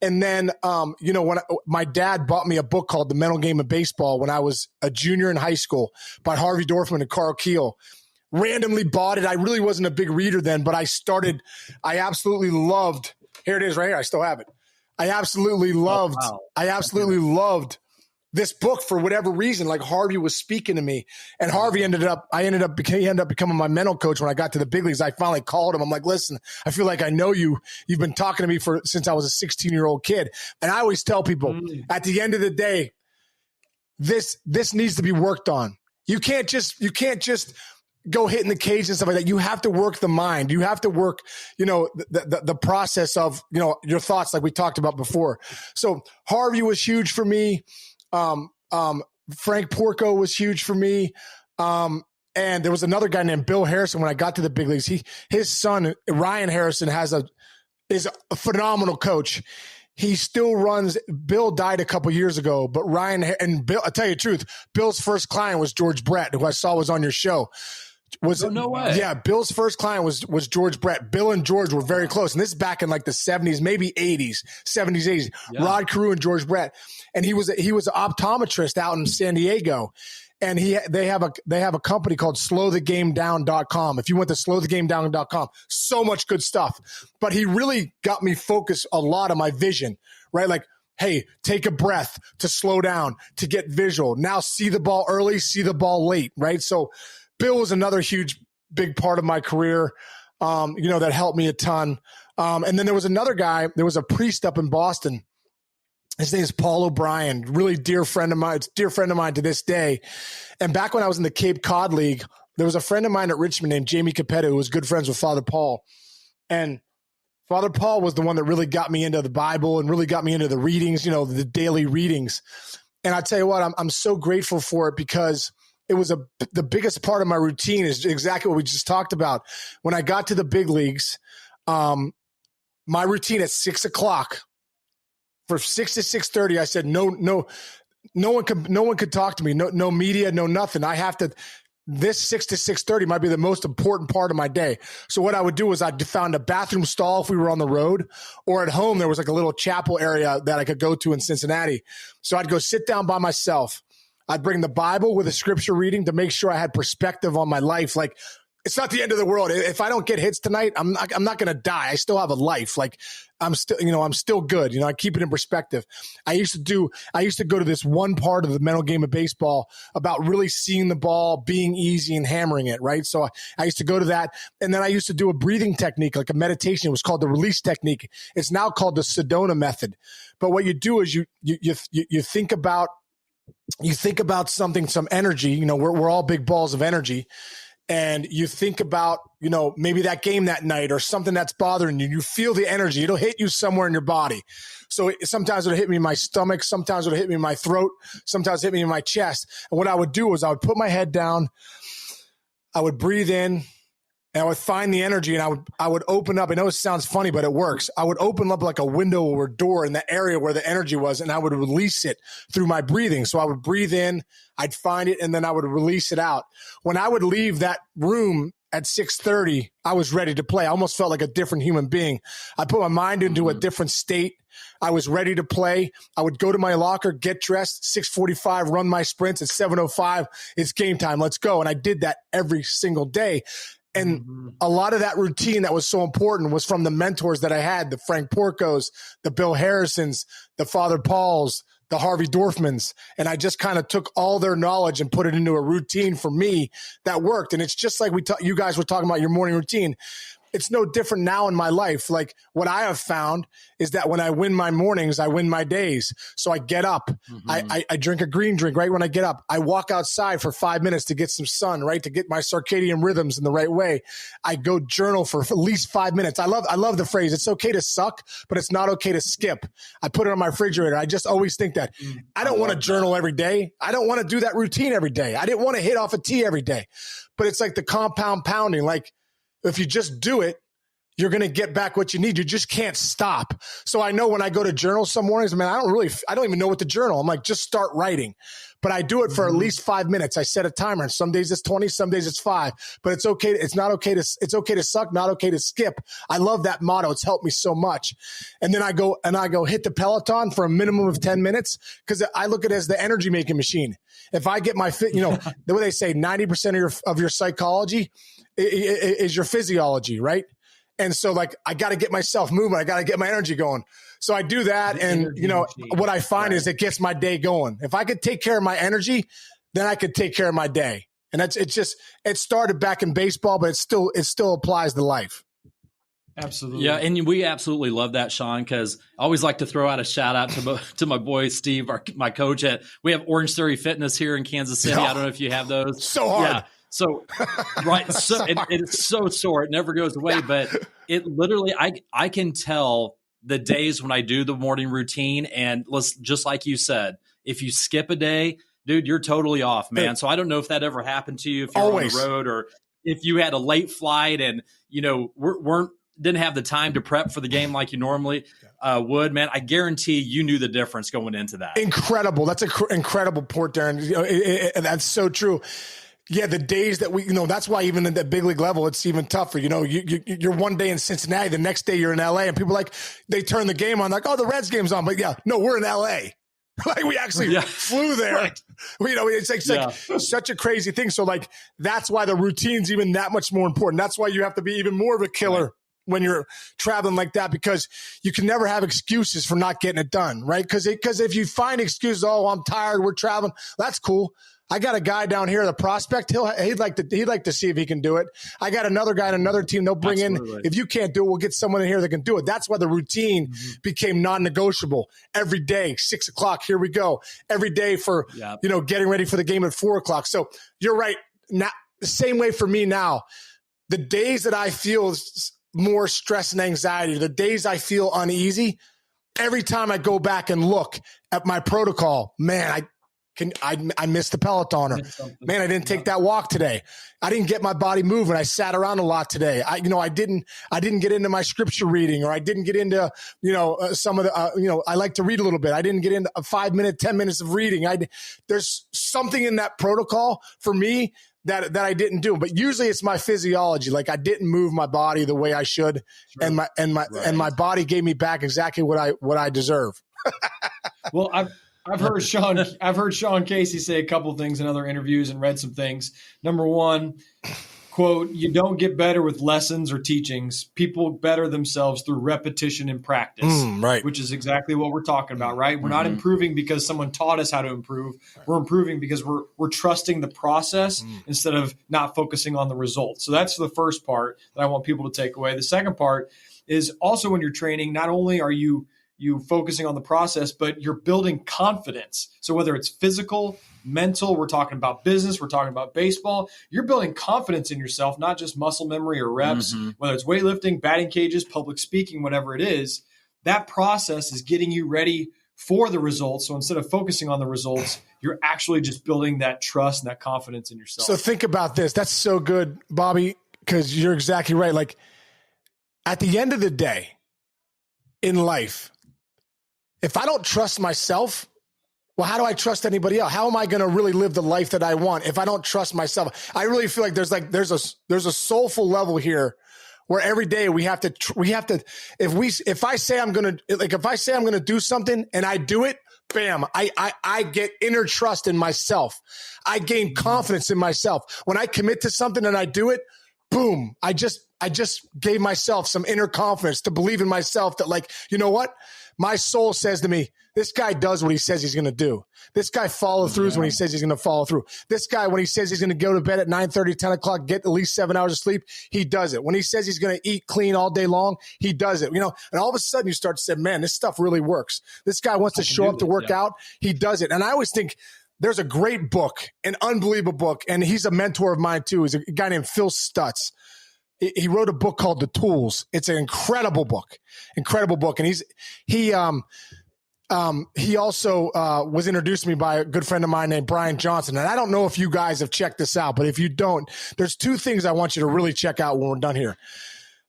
And then, when my dad bought me a book called The Mental Game of Baseball when I was a junior in high school by Harvey Dorfman and Carl Keel. Randomly bought it. I really wasn't a big reader then, but I absolutely loved, here it is right here. I still have it. I absolutely loved this book for whatever reason. Like, Harvey was speaking to me, and Harvey ended up becoming my mental coach when I got to the big leagues. I finally called him. I'm like, listen, I feel like I know you. You've been talking to me since I was a 16-year-old kid. And I always tell people at the end of the day, this needs to be worked on. You can't just go hit in the cage and stuff like that. You have to work the mind. You have to work, the process of, your thoughts, like we talked about before. So Harvey was huge for me. Frank Porco was huge for me. And there was another guy named Bill Harrison when I got to the big leagues. His son, Ryan Harrison, is a phenomenal coach. He still runs. Bill died a couple years ago, but Ryan and Bill, I'll tell you the truth, Bill's first client was George Brett, who I saw was on your show. No way. Yeah, Bill's first client was George Brett. Bill and George were very close. And this is back in like the 70s, maybe 80s, 70s, 80s. Yeah. Rod Carew and George Brett. And he was an optometrist out in San Diego. And they have a company called slowthegamedown.com. If you went to slowthegamedown.com, so much good stuff. But he really got me focused a lot on my vision, right? Like, hey, take a breath to slow down, to get visual. Now see the ball early, see the ball late, right? So Bill was another huge, big part of my career, that helped me a ton. And then there was another guy. There was a priest up in Boston. His name is Paul O'Brien, really dear friend of mine. It's a dear friend of mine to this day. And back when I was in the Cape Cod League, there was a friend of mine at Richmond named Jamie Capetta, who was good friends with Father Paul. And Father Paul was the one that really got me into the Bible and really got me into the readings, the daily readings. And I tell you what, I'm so grateful for it, because it was the biggest part of my routine is exactly what we just talked about. When I got to the big leagues, my routine at 6 o'clock, for 6 to 6:30, I said, no one could talk to me. No media, no nothing. I have to, this 6 to 6:30 might be the most important part of my day. So what I would do is I'd found a bathroom stall if we were on the road, or at home, there was like a little chapel area that I could go to in Cincinnati. So I'd go sit down by myself. I'd bring the Bible with a scripture reading to make sure I had perspective on my life. Like, it's not the end of the world. If I don't get hits tonight, I'm not going to die. I still have a life. Like, I'm still good. I keep it in perspective. I used to go to this one part of the mental game of baseball about really seeing the ball, being easy and hammering it. Right. So I used to go to that. And then I used to do a breathing technique, like a meditation. It was called the release technique. It's now called the Sedona method. But what you do is you think about something, some energy. We're all big balls of energy. And you think about, maybe that game that night or something that's bothering you. You feel the energy. It'll hit you somewhere in your body. So sometimes it'll hit me in my stomach. Sometimes it'll hit me in my throat. Sometimes it'll hit me in my chest. And what I would do is I would put my head down. I would breathe in. And I would find the energy, and I would open up. I know it sounds funny, but it works. I would open up like a window or a door in the area where the energy was, and I would release it through my breathing. So I would breathe in, I'd find it, and then I would release it out. When I would leave that room at 6:30, I was ready to play. I almost felt like a different human being. I put my mind into a different state. I was ready to play. I would go to my locker, get dressed, 6:45, run my sprints. At 7:05, it's game time. Let's go. And I did that every single day. And a lot of that routine that was so important was from the mentors that I had, the Frank Porcos, the Bill Harrisons, the Father Pauls, the Harvey Dorfmans. And I just kind of took all their knowledge and put it into a routine for me that worked. And it's just like you guys were talking about your morning routine. It's no different now in my life. Like, what I have found is that when I win my mornings, I win my days. So I get up, I drink a green drink right when I get up. I walk outside for 5 minutes to get some sun, right? To get my circadian rhythms in the right way. I go journal for at least 5 minutes. I love the phrase, it's okay to suck, but it's not okay to skip. I put it on my refrigerator. I just always think that. I don't want to journal every day. I don't want to do that routine every day. I didn't want to hit off a tee every day. But it's like the compound pounding. Like, if you just do it, you're going to get back what you need. You just can't stop. So I know when I go to journal some mornings, I don't even know what to journal. I'm like, just start writing. But I do it for at least 5 minutes. I set a timer. And some days it's 20, some days it's 5. But it's okay. It's okay to suck, not okay to skip. I love that motto. It's helped me so much. And then I go hit the Peloton for a minimum of 10 minutes because I look at it as the energy making machine. If I get my fit, the way they say 90% of your psychology is your physiology, right? And so, like, I got to get myself moving. I got to get my energy going. So I do that. And, what I find is it gets my day going. If I could take care of my energy, then I could take care of my day. And it started back in baseball, but it still applies to life. Absolutely. Yeah, and we absolutely love that, Sean, because I always like to throw out a shout out to my boy Steve, my coach we have Orange Theory Fitness here in Kansas City. I don't know if you have those. So hard. Yeah. So, right. So it's so sore. It never goes away, but it literally, I can tell the days when I do the morning routine, and just like you said, if you skip a day, dude, you're totally off, man. So I don't know if that ever happened to you, if you're always on the road, or if you had a late flight and, didn't have the time to prep for the game like you normally would, man. I guarantee you knew the difference going into that. Incredible. That's an incredible port, Darren. That's so true. Yeah, the days that that's why even at the big league level, it's even tougher. You're one day in Cincinnati, the next day you're in LA, and people they turn the game on, like, oh, the Reds game's on. But yeah, no, we're in LA. Like, we actually flew there. Right. It's like such a crazy thing. So, like, that's why the routine's even that much more important. That's why you have to be even more of a killer when you're traveling like that, because you can never have excuses for not getting it done, right? Because if you find excuses, oh, I'm tired, we're traveling, that's cool. I got a guy down here, the prospect. He'd like to see if he can do it. I got another guy on another team. They'll bring in. If you can't do it, we'll get someone in here that can do it. That's why the routine became non-negotiable. Every day, 6 o'clock, here we go. Every day for getting ready for the game at 4 o'clock. So you're right. Now, the same way for me now. The days that I feel more stress and anxiety, the days I feel uneasy, every time I go back and look at my protocol, man, I missed the Peloton, or man, I didn't take that walk today. I didn't get my body moving. I sat around a lot today. I didn't get into my scripture reading, or I didn't get into, some of the, I like to read a little bit. I didn't get into a 5 minute, 10 minutes of reading. There's something in that protocol for me that I didn't do, but usually it's my physiology. Like, I didn't move my body the way I should. Sure. And my body gave me back exactly what I deserve. Well, I've heard Sean Casey say a couple of things in other interviews and read some things. Number one, quote, "You don't get better with lessons or teachings. People better themselves through repetition and practice." Right. Which is exactly what we're talking about, right? We're not improving because someone taught us how to improve. We're improving because we're trusting the process instead of not focusing on the results. So that's the first part that I want people to take away. The second part is also when you're training, not only are you focusing on the process, but you're building confidence. So whether it's physical, mental, we're talking about business, we're talking about baseball, you're building confidence in yourself, not just muscle memory or reps, whether it's weightlifting, batting cages, public speaking, whatever it is. That process is getting you ready for the results. So instead of focusing on the results, you're actually just building that trust and that confidence in yourself. So think about this. That's so good, Bobby, because you're exactly right. Like at the end of the day in life, if I don't trust myself, well, how do I trust anybody else? How am I going to really live the life that I want if I don't trust myself? I really feel like there's a soulful level here where every day we have to if I say I'm going to do something and I do it, bam, I get inner trust in myself. I gain confidence in myself. When I commit to something and I do it, boom, I just gave myself some inner confidence to believe in myself that, like, you know what? My soul says to me, this guy does what he says he's going to do. This guy follows through when he says he's going to follow through. This guy, when he says he's going to go to bed at 9:30, 10 o'clock, get at least 7 hours of sleep, he does it. When he says he's going to eat clean all day long, he does it. You know, and all of a sudden you start to say, man, this stuff really works. This guy wants to show up to work out. He does it. And I always think there's a great book, an unbelievable book, and he's a mentor of mine too. He's a guy named Phil Stutz. He wrote a book called The Tools. It's an incredible book. And he also was introduced to me by a good friend of mine named Brian Johnson. And I don't know if you guys have checked this out, but if you don't, there's two things I want you to really check out when we're done here.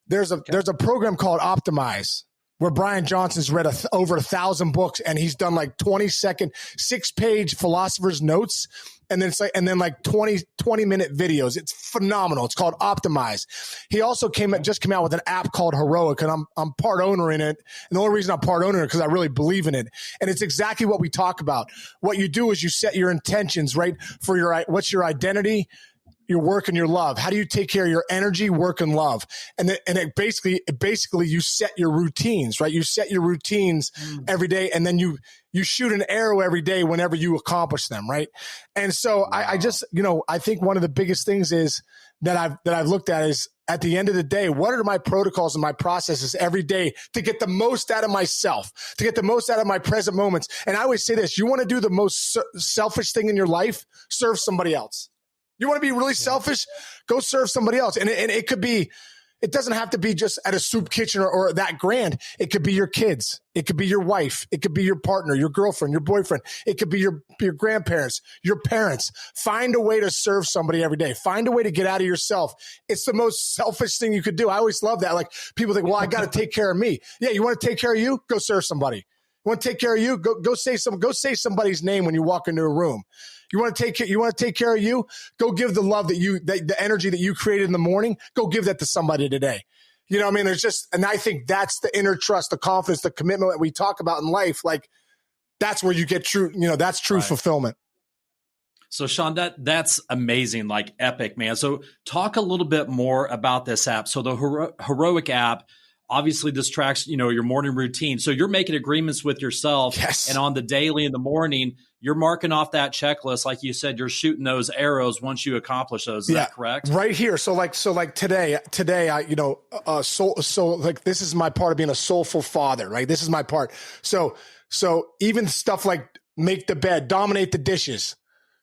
There's a program called Optimize, where Brian Johnson's read over 1,000 books, and he's done like 20-second, 6-page philosopher's notes. And then 20-minute videos. It's phenomenal. It's called Optimize. He also just came out with an app called Heroic, and I'm part owner in it. And the only reason I'm part owner is because I really believe in it. And it's exactly what we talk about. What you do is you set your intentions, right? For what's your identity, your work, and your love. How do you take care of your energy, work, and love? And it basically you set your routines, right? You set your routines every day, and then you shoot an arrow every day whenever you accomplish them, right? And so I just, I think one of the biggest things is that I've looked at is, at the end of the day, what are my protocols and my processes every day to get the most out of myself, to get the most out of my present moments? And I always say this: you want to do the most selfish thing in your life, serve somebody else. You want to be really selfish? Go serve somebody else. And it could be, it doesn't have to be just at a soup kitchen or that grand. It could be your kids. It could be your wife. It could be your partner, your girlfriend, your boyfriend. It could be your grandparents, your parents. Find a way to serve somebody every day. Find a way to get out of yourself. It's the most selfish thing you could do. I always love that. Like, people think, well, I got to take care of me. Yeah, you want to take care of you? Go serve somebody. You want to take care of you? Go say somebody's name when you walk into a room. You want to take care of you? Go give the love the energy that you created in the morning. Go give that to somebody today. You know what I mean? And I think that's the inner trust, the confidence, the commitment that we talk about in life. Like, that's where you get true, that's true fulfillment. So Sean, that's amazing, like epic, man. So talk a little bit more about this app. So the Heroic app, obviously this tracks, your morning routine. So you're making agreements with yourself. Yes. And on the daily in the morning, you're marking off that checklist. Like you said, you're shooting those arrows once you accomplish those. Is that correct? Right here. So like today, I, like, this is my part of being a soulful father, right? This is my part. So even stuff like make the bed, dominate the dishes.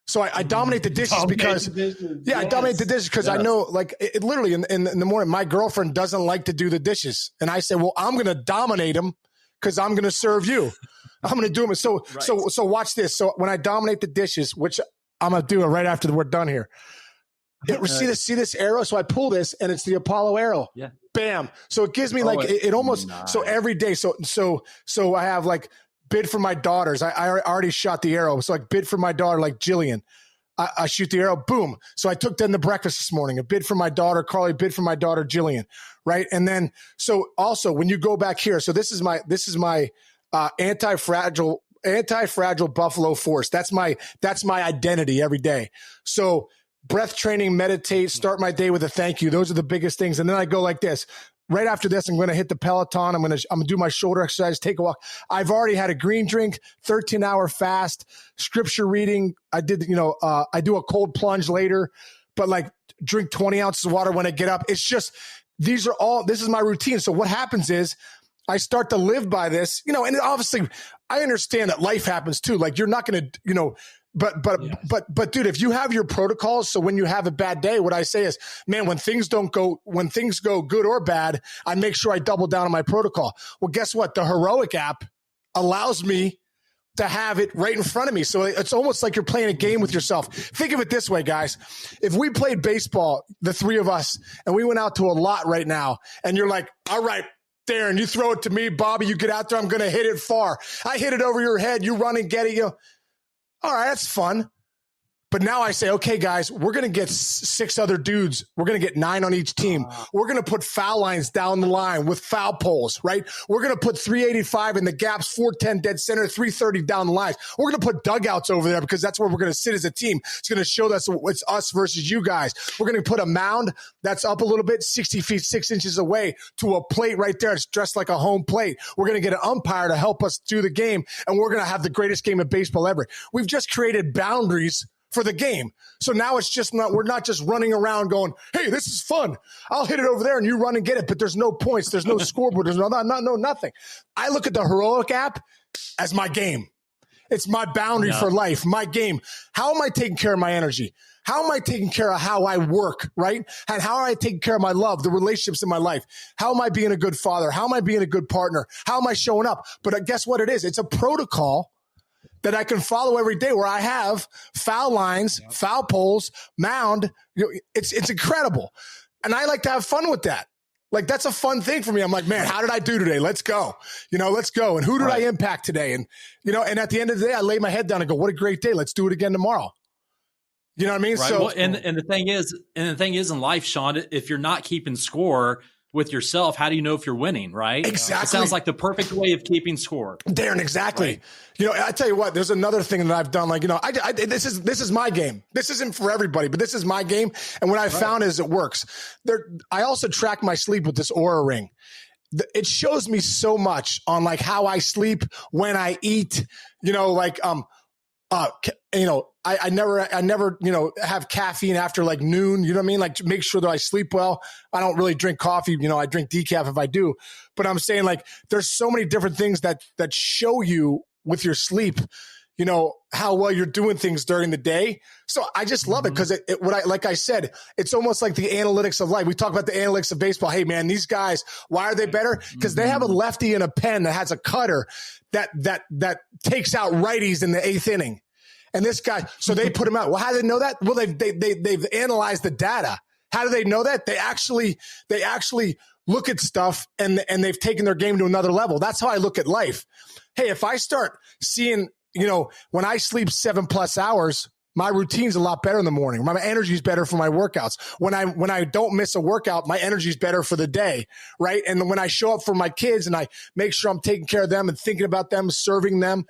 So I dominate the dishes I dominate the dishes because I know, like, it literally in the morning, my girlfriend doesn't like to do the dishes. And I say, well, I'm going to dominate them because I'm going to serve you. I'm going to do them. So watch this. So when I dominate the dishes, which I'm going to do it right after we're done here. See this arrow? So I pull this and it's the Apollo arrow. Yeah. Bam. So it gives me it almost, nice. So every day. So I have like, bid for my daughters. I already shot the arrow. So like bid for my daughter, like Jillian. I shoot the arrow, boom. So I took them to breakfast this morning. A bid for my daughter, Carli, bid for my daughter, Jillian. Right. And then, so also when you go back here, so this is my anti-fragile anti-fragile Buffalo force. That's my identity every day. So breath training, meditate, start my day with a thank you. Those are the biggest things. And then I go like this. Right after this, I'm going to hit the Peloton. I'm going to do my shoulder exercise, take a walk. I've already had a green drink, 13-hour fast, scripture reading. I did, I do a cold plunge later, but like drink 20 ounces of water when I get up. It's just, this is my routine. So what happens is I start to live by this, and obviously I understand that life happens too. Like you're not going to, But dude, if you have your protocols, so when you have a bad day, what I say is, man, when things go good or bad, I make sure I double down on my protocol. Well, guess what? The Heroic app allows me to have it right in front of me. So it's almost like you're playing a game with yourself. Think of it this way, guys. If we played baseball, the three of us, and we went out to a lot right now, and you're like, all right, Darren, you throw it to me, Bobby, you get out there, I'm going to hit it far. I hit it over your head, you run and get it, all right, that's fun. But now I say, okay, guys, we're going to get 6 other dudes. We're going to get 9 on each team. We're going to put foul lines down the line with foul poles, right? We're going to put 385 in the gaps, 410 dead center, 330 down the lines. We're going to put dugouts over there because that's where we're going to sit as a team. It's going to show us it's us versus you guys. We're going to put a mound that's up a little bit, 60 feet, 6 inches away to a plate right there. It's dressed like a home plate. We're going to get an umpire to help us do the game, and we're going to have the greatest game of baseball ever. We've just created boundaries for the game. So now it's just we're not just running around going, hey, this is fun. I'll hit it over there and you run and get it. But there's no points. There's no scoreboard. There's nothing. I look at the Heroic app as my game. It's my boundary for life, my game. How am I taking care of my energy? How am I taking care of how I work, right? And how am I taking care of my love, the relationships in my life? How am I being a good father? How am I being a good partner? How am I showing up? But guess what it is? It's a protocol that I can follow every day where I have foul lines, foul poles, mound. It's incredible. And I like to have fun with that. Like, that's a fun thing for me. I'm like, man, how did I do today? Let's go. Let's go. And who did I impact today? And, and at the end of the day, I lay my head down and go, what a great day. Let's do it again tomorrow. You know what I mean? Right. So, well, and the thing is in life, Sean, if you're not keeping score with yourself, how do you know if you're winning, right? Exactly. It sounds like the perfect way of keeping score. Darren, exactly. Right? I tell you what, there's another thing that I've done. Like, this is my game. This isn't for everybody, but this is my game. And what I found is it works. I also track my sleep with this Oura Ring. It shows me so much on like how I sleep, when I eat, I never, have caffeine after like noon. You know what I mean? Like, to make sure that I sleep well. I don't really drink coffee. I drink decaf if I do. But I'm saying, like, there's so many different things that show you with your sleep, how well you're doing things during the day. So I just love it because like I said, it's almost like the analytics of life. We talk about the analytics of baseball. Hey, man, these guys, why are they better? Because they have a lefty and a pen that has a cutter that takes out righties in the 8th inning. And this guy, so they put him out. Well, how do they know that? Well, they've analyzed the data. How do they know that? They actually look at stuff and they've taken their game to another level. That's how I look at life. Hey, if I start seeing, when I sleep 7+ hours, my routine's a lot better in the morning. My energy is better for my workouts. When I don't miss a workout, my energy is better for the day, right? And when I show up for my kids and I make sure I'm taking care of them and thinking about them, serving them,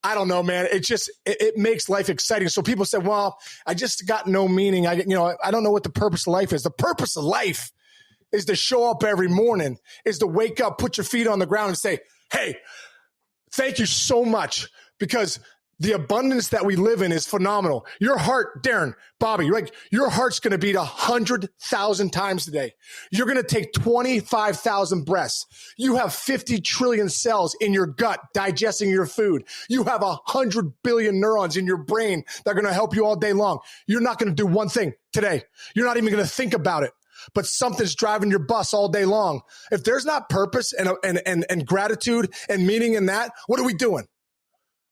I don't know, man. It makes life exciting. So people say, well, I just got no meaning. I don't know what the purpose of life is. The purpose of life is to show up every morning, is to wake up, put your feet on the ground and say, hey, thank you so much, because the abundance that we live in is phenomenal. Your heart, Darren, Bobby, your heart's going to beat 100,000 times today. You're going to take 25,000 breaths. You have 50 trillion cells in your gut digesting your food. You have 100 billion neurons in your brain that are going to help you all day long. You're not going to do one thing today. You're not even going to think about it, but something's driving your bus all day long. If there's not purpose and gratitude and meaning in that, what are we doing?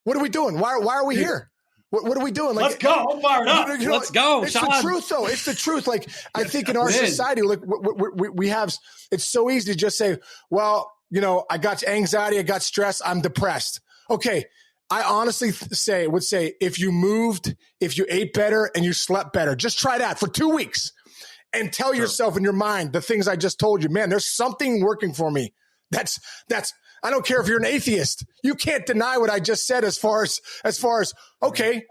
What are we doing? Why are we here? What are we doing? Like, let's go. I'm fired up. Let's go. It's the truth, though. It's the truth. Like, I think in our society, like, we have, it's so easy to just say, well, I got anxiety, I got stress, I'm depressed. Okay. I honestly would say, if you moved, if you ate better and you slept better, just try that for 2 weeks and tell yourself in your mind the things I just told you. Man, there's something working for me. That's I don't care if you're an atheist. You can't deny what I just said as far as, okay,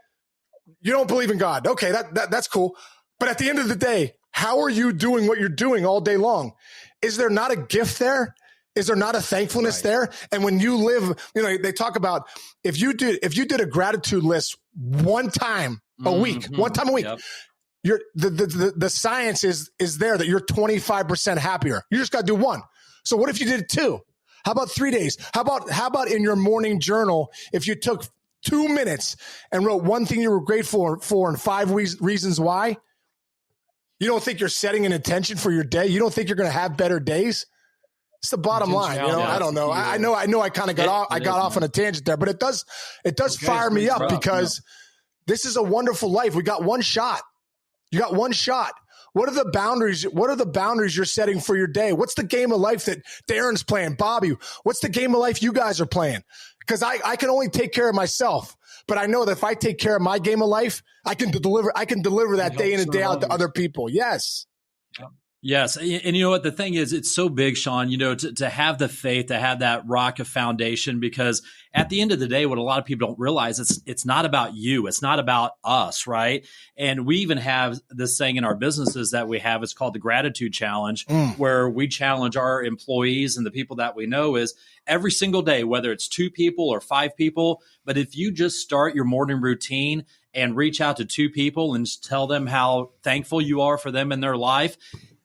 you don't believe in God. Okay, that's cool. But at the end of the day, how are you doing what you're doing all day long? Is there not a gift there? Is there not a thankfulness there? And when you live, they talk about if you did a gratitude list one time a week, yep. The science is there that you're 25% happier. You just got to do one. So what if you did 2? How about 3 days? How about in your morning journal, if you took 2 minutes and wrote one thing you were grateful for and 5 reasons why? You don't think you're setting an intention for your day? You don't think you're going to have better days? It's the bottom line. I don't know. I know I kind of got off on a tangent there, but it does fire me up because this is a wonderful life. We got one shot. You got one shot. What are the boundaries? What are the boundaries you're setting for your day? What's the game of life that Darren's playing? Bobby, what's the game of life you guys are playing? Because I can only take care of myself, but I know that if I take care of my game of life, I can deliver that day in and day out to other people. Yes. Yeah. Yes. And you know what? The thing is, it's so big, Sean, to have the faith, to have that rock of foundation, because at the end of the day, what a lot of people don't realize, it's not about you. It's not about us, right? And we even have this saying in our businesses that we have, it's called the gratitude challenge, where we challenge our employees and the people that we know is every single day, whether it's 2 people or 5 people, but if you just start your morning routine and reach out to 2 people and tell them how thankful you are for them in their life,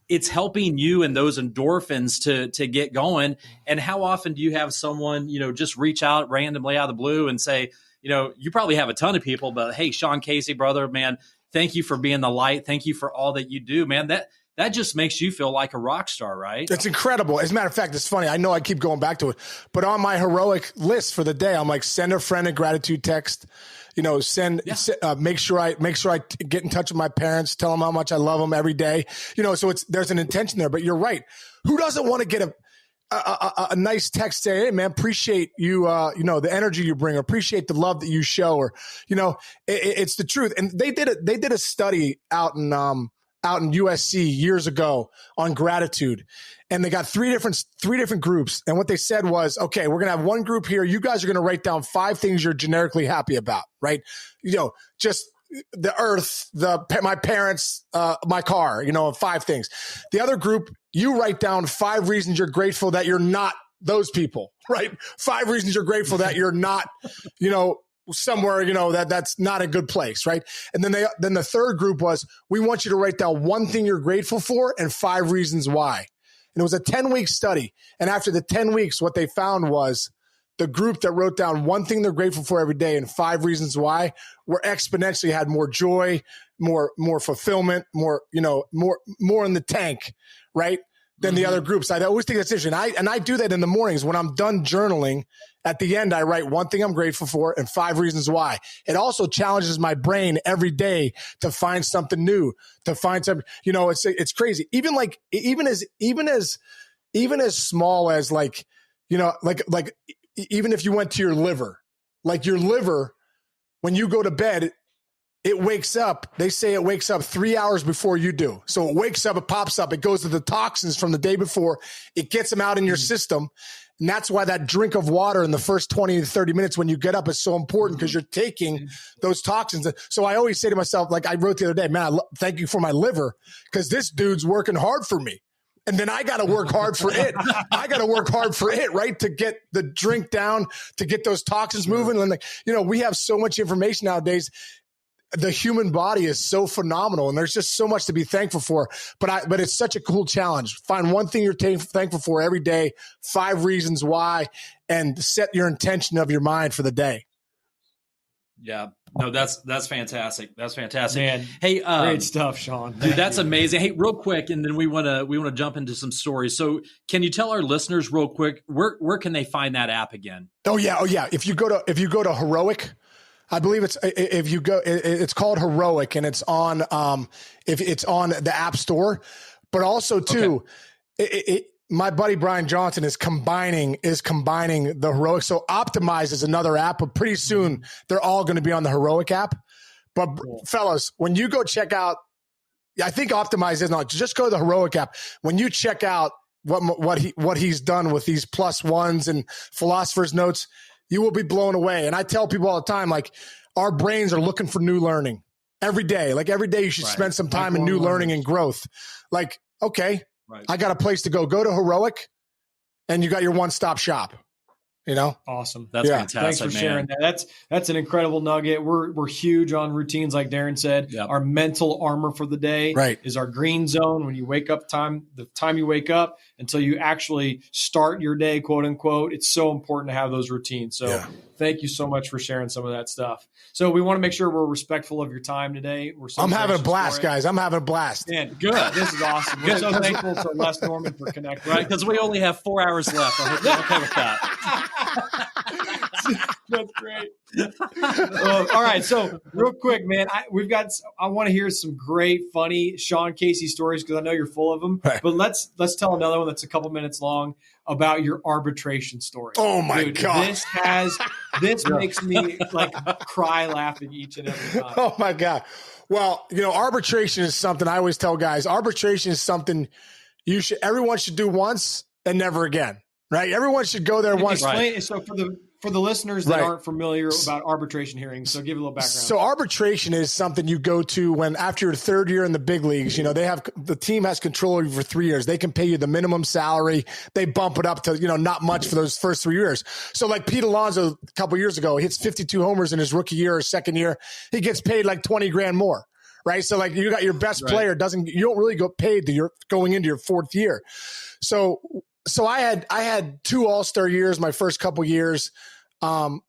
it's helping you and those endorphins to get going. And how often do you have someone, just reach out randomly out of the blue and say, you probably have a ton of people, but hey, Sean Casey, brother, man, thank you for being the light. Thank you for all that you do, man. That just makes you feel like a rock star, right? It's incredible. As a matter of fact, it's funny. I know I keep going back to it, but on my heroic list for the day, I'm like, send a friend a gratitude text. Make sure I get in touch with my parents, tell them how much I love them every day. So there's an intention there. But you're right. Who doesn't want to get a nice text saying, "Hey, man, appreciate you. The energy you bring, appreciate the love that you show," or it's the truth. And they did a study out in USC years ago on gratitude. And they got three different groups. And what they said was, okay, we're going to have one group here. You guys are going to write down 5 things you're generically happy about, right? Just the earth, my parents, my car, 5 things. The other group, you write down 5 reasons you're grateful that you're not those people, right? 5 reasons you're grateful that you're not, somewhere, that's not a good place, right? And then the third group was, we want you to write down one thing you're grateful for and 5 reasons why. And it was a 10-week study. And after the 10 weeks, what they found was the group that wrote down one thing they're grateful for every day and 5 reasons why were exponentially had more joy, more fulfillment, more in the tank, right? Than the other groups. I always think that's interesting. And I do that in the mornings when I'm done journaling. At the end, I write one thing I'm grateful for and 5 reasons why. It also challenges my brain every day to find something new, to find something, it's crazy. Even as small as even if you went to your liver, like your liver, when you go to bed, it wakes up. They say it wakes up 3 hours before you do. So it wakes up, it pops up, it goes to the toxins from the day before, it gets them out in your system. And that's why that drink of water in the first 20 to 30 minutes when you get up is so important, because you're taking those toxins. So I always say to myself, like I wrote the other day, man, thank you for my liver, because this dude's working hard for me. And then I got to work hard for it. Right? To get the drink down, to get those toxins moving. And we have so much information nowadays. The human body is so phenomenal, and there's just so much to be thankful for. But it's such a cool challenge. Find one thing you're thankful for every day, 5 reasons why, and set your intention of your mind for the day. Yeah, no, that's fantastic. That's fantastic. Man, hey, great stuff, Sean. Dude, that's amazing. Hey, real quick, and then we want to jump into some stories. So, can you tell our listeners real quick where can they find that app again? Oh yeah. If you go to Heroic. I believe it's called Heroic, and it's on if it's on the App Store, but also too, my buddy Brian Johnson is combining the Heroic. So Optimize is another app, but pretty soon they're all going to be on the Heroic app. But fellas, when you go check out, I think Optimize is not. Just go to the Heroic app. When you check out what he's done with these plus ones and philosopher's notes, you will be blown away. And I tell people all the time, like, our brains are looking for new learning every day. Like, every day you should spend some time in new learning and growth. Like, okay, I got a place to go. Go to Heroic, and you got your one-stop shop. You know, awesome. That's fantastic. Thanks for sharing that. That's an incredible nugget. We're huge on routines, like Darren said. Yep. Our mental armor for the day is our green zone. When you wake up, the time you wake up until you actually start your day, quote unquote. It's so important to have those routines. So thank you so much for sharing some of that stuff. So we want to make sure we're respectful of your time today. I'm having a blast, guys. I'm having a blast. Man, good. This is awesome. We're so thankful to Les Norman for connecting. Right, because we only have 4 hours left. I hope you're okay with that. That's great. All right, so real quick, man, I want to hear some great, funny Sean Casey stories because I know you're full of them. Right. But let's tell another one that's a couple minutes long about your arbitration story. Oh my God, this makes me like cry laughing each and every time. Oh my God. Well, arbitration is something I always tell guys. Arbitration is something everyone should do once and never again. Right? Everyone should go there once. Explain. So for the listeners that aren't familiar about arbitration hearings, so give a little background. So arbitration is something you go to when after your third year in the big leagues, the team has control of you for 3 years. They can pay you the minimum salary. They bump it up to, not much for those first 3 years. So like Pete Alonso a couple years ago, he hits 52 homers in his rookie year or second year. He gets paid like $20,000 more. Right. So like you got your best player you don't really get paid till you're going into your fourth year. So I had 2 All-Star years my first couple years. And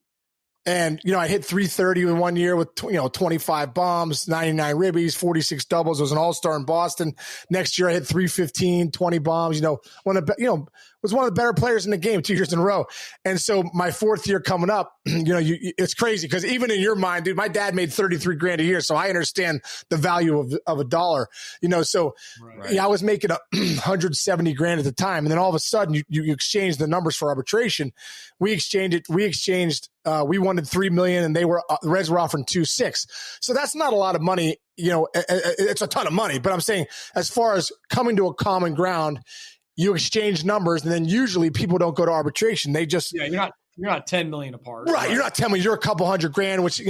I hit 330 in 1 year with 25 bombs, 99 ribbies, 46 doubles. I was an All-Star in Boston. Next year I hit 315, 20 bombs, was one of the better players in the game 2 years in a row. And so my fourth year coming up, it's crazy because even in your mind, dude, my dad made $33,000 a year. So I understand the value of a dollar, So I was making $170,000 at the time. And then all of a sudden you exchange the numbers for arbitration. We exchanged, we wanted $3 million and the Reds were offering 2.6. So that's not a lot of money. It's a ton of money, but I'm saying as far as coming to a common ground, you exchange numbers, and then usually people don't go to arbitration. They just you're not 10 million apart, right? You're not 10 million. You're a couple $100,000, which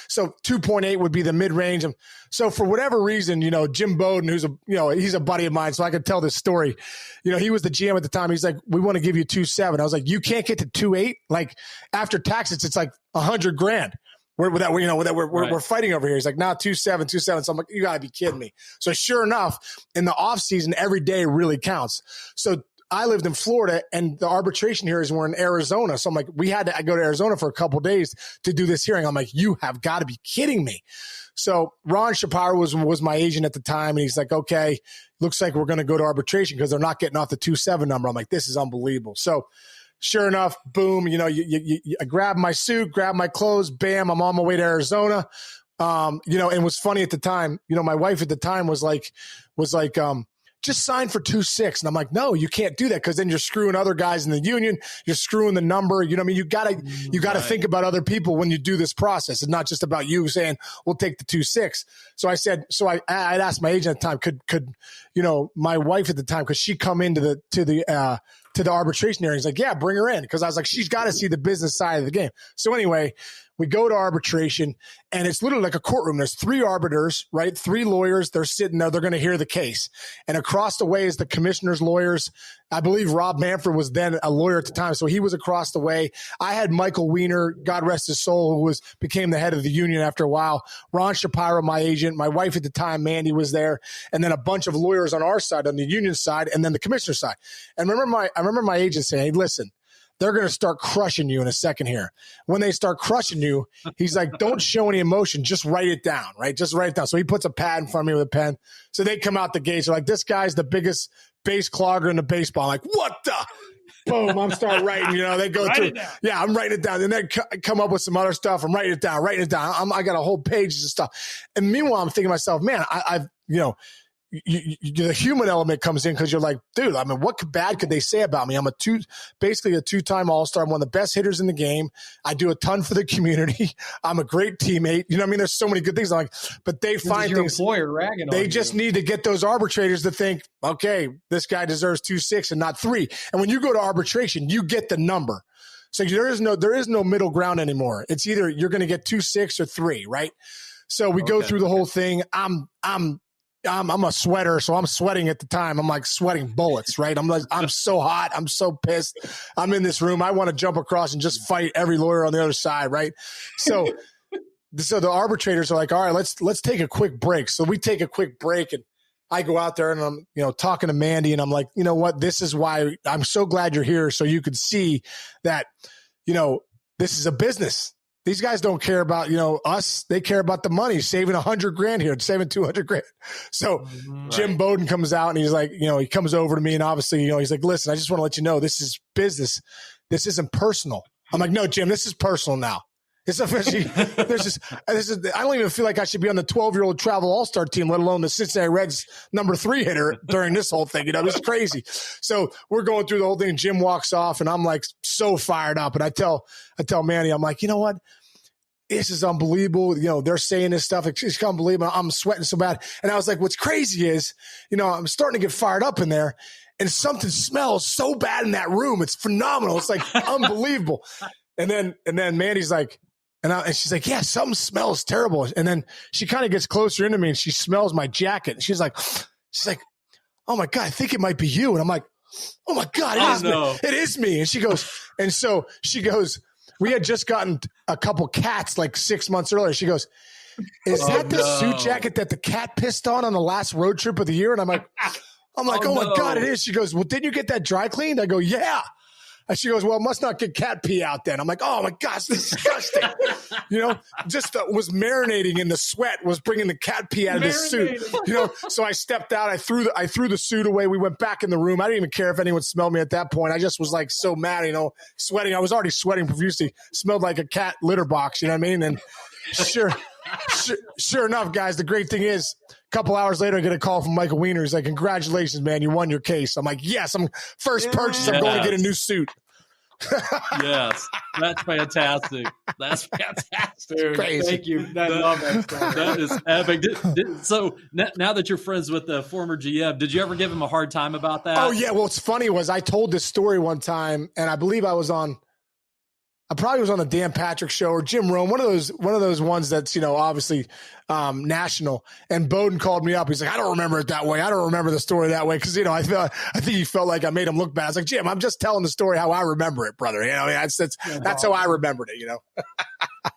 so 2.8 would be the mid range. And so for whatever reason, Jim Bowden, who's he's a buddy of mine, so I could tell this story. He was the GM at the time. He's like, we want to give you 2.7. I was like, you can't get to 2.8. Like after taxes, it's like $100,000. We're fighting over here. He's like, nah, 2.7. So I'm like, you gotta be kidding me. So sure enough, in the off season, every day really counts. So I lived in Florida and the arbitration hearings were in Arizona. So I'm like, we had to go to Arizona for a couple of days to do this hearing. I'm like, you have got to be kidding me. So Ron Shapiro was my agent at the time. And he's like, okay, looks like we're going to go to arbitration because they're not getting off the 2.7 number. I'm like, this is unbelievable. So sure enough, boom, I grabbed my suit, grabbed my clothes, bam, I'm on my way to Arizona. And it was funny at the time, my wife at the time was like, just sign for 2.6. And I'm like, no, you can't do that. Cause then you're screwing other guys in the union. You're screwing the number. You gotta think about other people when you do this process. It's not just about you saying, we'll take the 2.6. So I said, I'd asked my agent at the time, could my wife at the time, could she come into the arbitration hearing? He's like, yeah, bring her in. Cause I was like, she's got to see the business side of the game. So anyway, we go to arbitration and it's literally like a courtroom. There's 3 arbiters, right? 3 lawyers. They're sitting there. They're going to hear the case. And across the way is the commissioner's lawyers. I believe Rob Manfred was then a lawyer at the time. So he was across the way. I had Michael Weiner, God rest his soul, who became the head of the union after a while. Ron Shapiro, my agent, my wife at the time, Mandi, was there. And then a bunch of lawyers on our side, on the union side, and then the commissioner's side. And I remember my agent saying, hey, listen, they're going to start crushing you in a second here. When they start crushing you, he's like, don't show any emotion. Just write it down, right? Just write it down. So he puts a pad in front of me with a pen. So they come out the gates. They're like, this guy's the biggest base clogger in the baseball. I'm like, what the? Boom, I'm starting writing, they go through. Yeah, I'm writing it down. And then come up with some other stuff. I'm writing it down. I got a whole page of stuff. And meanwhile, I'm thinking to myself, man, I've the human element comes in because you're like, dude, I mean, what bad could they say about me? I'm basically a two-time All-Star. I'm one of the best hitters in the game. I do a ton for the community. I'm a great teammate. You know what I mean? There's so many good things. I'm like, but they find things. Employer ragging they on just you. need to get those arbitrators to think, okay, this guy deserves 2.6 and not 3. And when you go to arbitration, you get the number. So there is no middle ground anymore. It's either you're going to get 2.6 or 3, right? So we go through the whole thing. I'm a sweater, so I'm sweating at the time. I'm like sweating bullets, right? I'm so hot. I'm so pissed. I'm in this room. I want to jump across and just fight every lawyer on the other side, right? So the arbitrators are like, all right, let's take a quick break. So we take a quick break, and I go out there and I'm, talking to Mandi, and I'm like, you know what? This is why I'm so glad you're here, so you could see that, this is a business. These guys don't care about, us. They care about the money, saving $100,000 here, saving $200,000. So Jim Bowden comes out and he's like, he comes over to me and obviously, he's like, listen, I just want to let you know, this is business. This isn't personal. I'm like, no, Jim, this is personal now. It's officially, I don't even feel like I should be on the 12-year-old travel All-Star team, let alone the Cincinnati Reds number 3 hitter during this whole thing. This is crazy. So we're going through the whole thing. Jim walks off and I'm like so fired up. And I tell Mandi, I'm like, you know what? This is unbelievable. They're saying this stuff. It's unbelievable. I'm sweating so bad. And I was like, what's crazy is, I'm starting to get fired up in there and something smells so bad in that room. It's phenomenal. It's like unbelievable. And then Mandy's like, and she's like, yeah, something smells terrible. And then she kind of gets closer into me and she smells my jacket. And she's like, oh my God, I think it might be you. And I'm like, oh my God, it is me. And she goes, we had just gotten a couple cats like 6 months earlier. She goes, is that the suit jacket that the cat pissed on the last road trip of the year? And I'm like, oh my God, it is. She goes, well, didn't you get that dry cleaned? I go, yeah. And she goes, well, it must not get cat pee out then. I'm like, oh my gosh, it's disgusting. Just was marinating in the sweat, was bringing the cat pee out of this suit. So I stepped out. I threw the suit away. We went back in the room. I didn't even care if anyone smelled me at that point. I just was like so mad, sweating. I was already sweating profusely. Smelled like a cat litter box. You know what I mean? And sure enough, guys, the great thing is, a couple hours later, I get a call from Michael Weiner. He's like, congratulations, man. You won your case. I'm like, yes, I'm first purchase. I'm going to get a new suit. Yes, that's fantastic. That's fantastic. Dude, thank you. I love that story. That is epic. So now that you're friends with the former GM, did you ever give him a hard time about that? Oh, yeah. Well, what's funny was I told this story one time, and I believe I probably was on the Dan Patrick Show or Jim Rome, one of those ones that's, obviously national. And Bowden called me up. He's like, I don't remember it that way. I don't remember the story that way. Because, I think he felt like I made him look bad. I was like, Jim, I'm just telling the story how I remember it, brother. That's how I remembered it,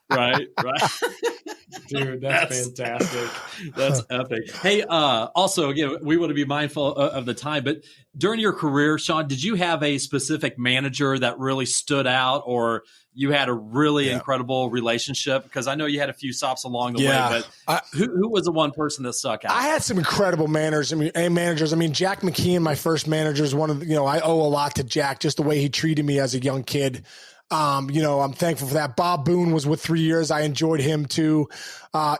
Right. Dude, that's fantastic. That's epic. Hey, also, again, we want to be mindful of the time, but during your career, Sean, did you have a specific manager that really stood out, or you had a really incredible relationship? Because I know you had a few stops along the way, but who was the one person that stuck out? I had some incredible managers. Jack McKeon, my first manager, is one of the, I owe a lot to Jack, just the way he treated me as a young kid. I'm thankful for that. Bob Boone was with 3 years. I enjoyed him too.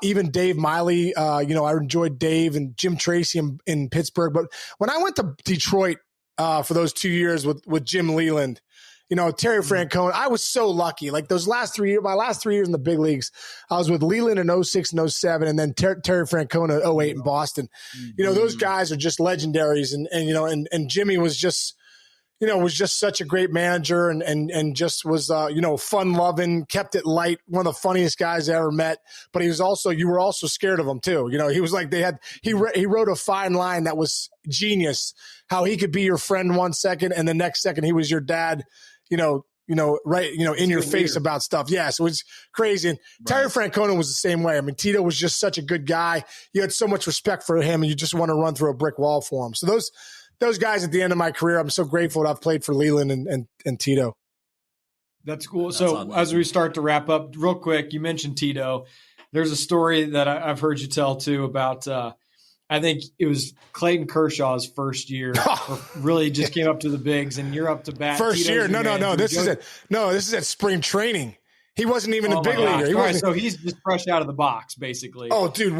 Even Dave Miley, I enjoyed Dave and Jim Tracy in Pittsburgh. But when I went to Detroit for those 2 years with Jim Leland, Terry Francona, I was so lucky. Like those last 3 years, my last 3 years in the big leagues, I was with Leland in 06 and 07, and then Terry Francona 08 in Boston. Those guys are just legendaries. And Jimmy was just, was just such a great manager and just was, fun loving, kept it light. One of the funniest guys I ever met, but you were also scared of him too. He was like, he wrote a fine line that was genius, how he could be your friend 1 second and the next second he was your dad, in your face about stuff. Yeah. So it's crazy. And Terry Francona was the same way. Tito was just such a good guy. You had so much respect for him and you just want to run through a brick wall for him. So those guys at the end of my career, I'm so grateful that I've played for Leland and Tito. That's cool. So as we start to wrap up real quick, you mentioned Tito. There's a story that I've heard you tell too about, I think it was Clayton Kershaw's first year, really just came up to the bigs and you're up to bat. First year. No. This is at spring training. He wasn't even a big leaguer. So he's just fresh out of the box basically. Oh dude.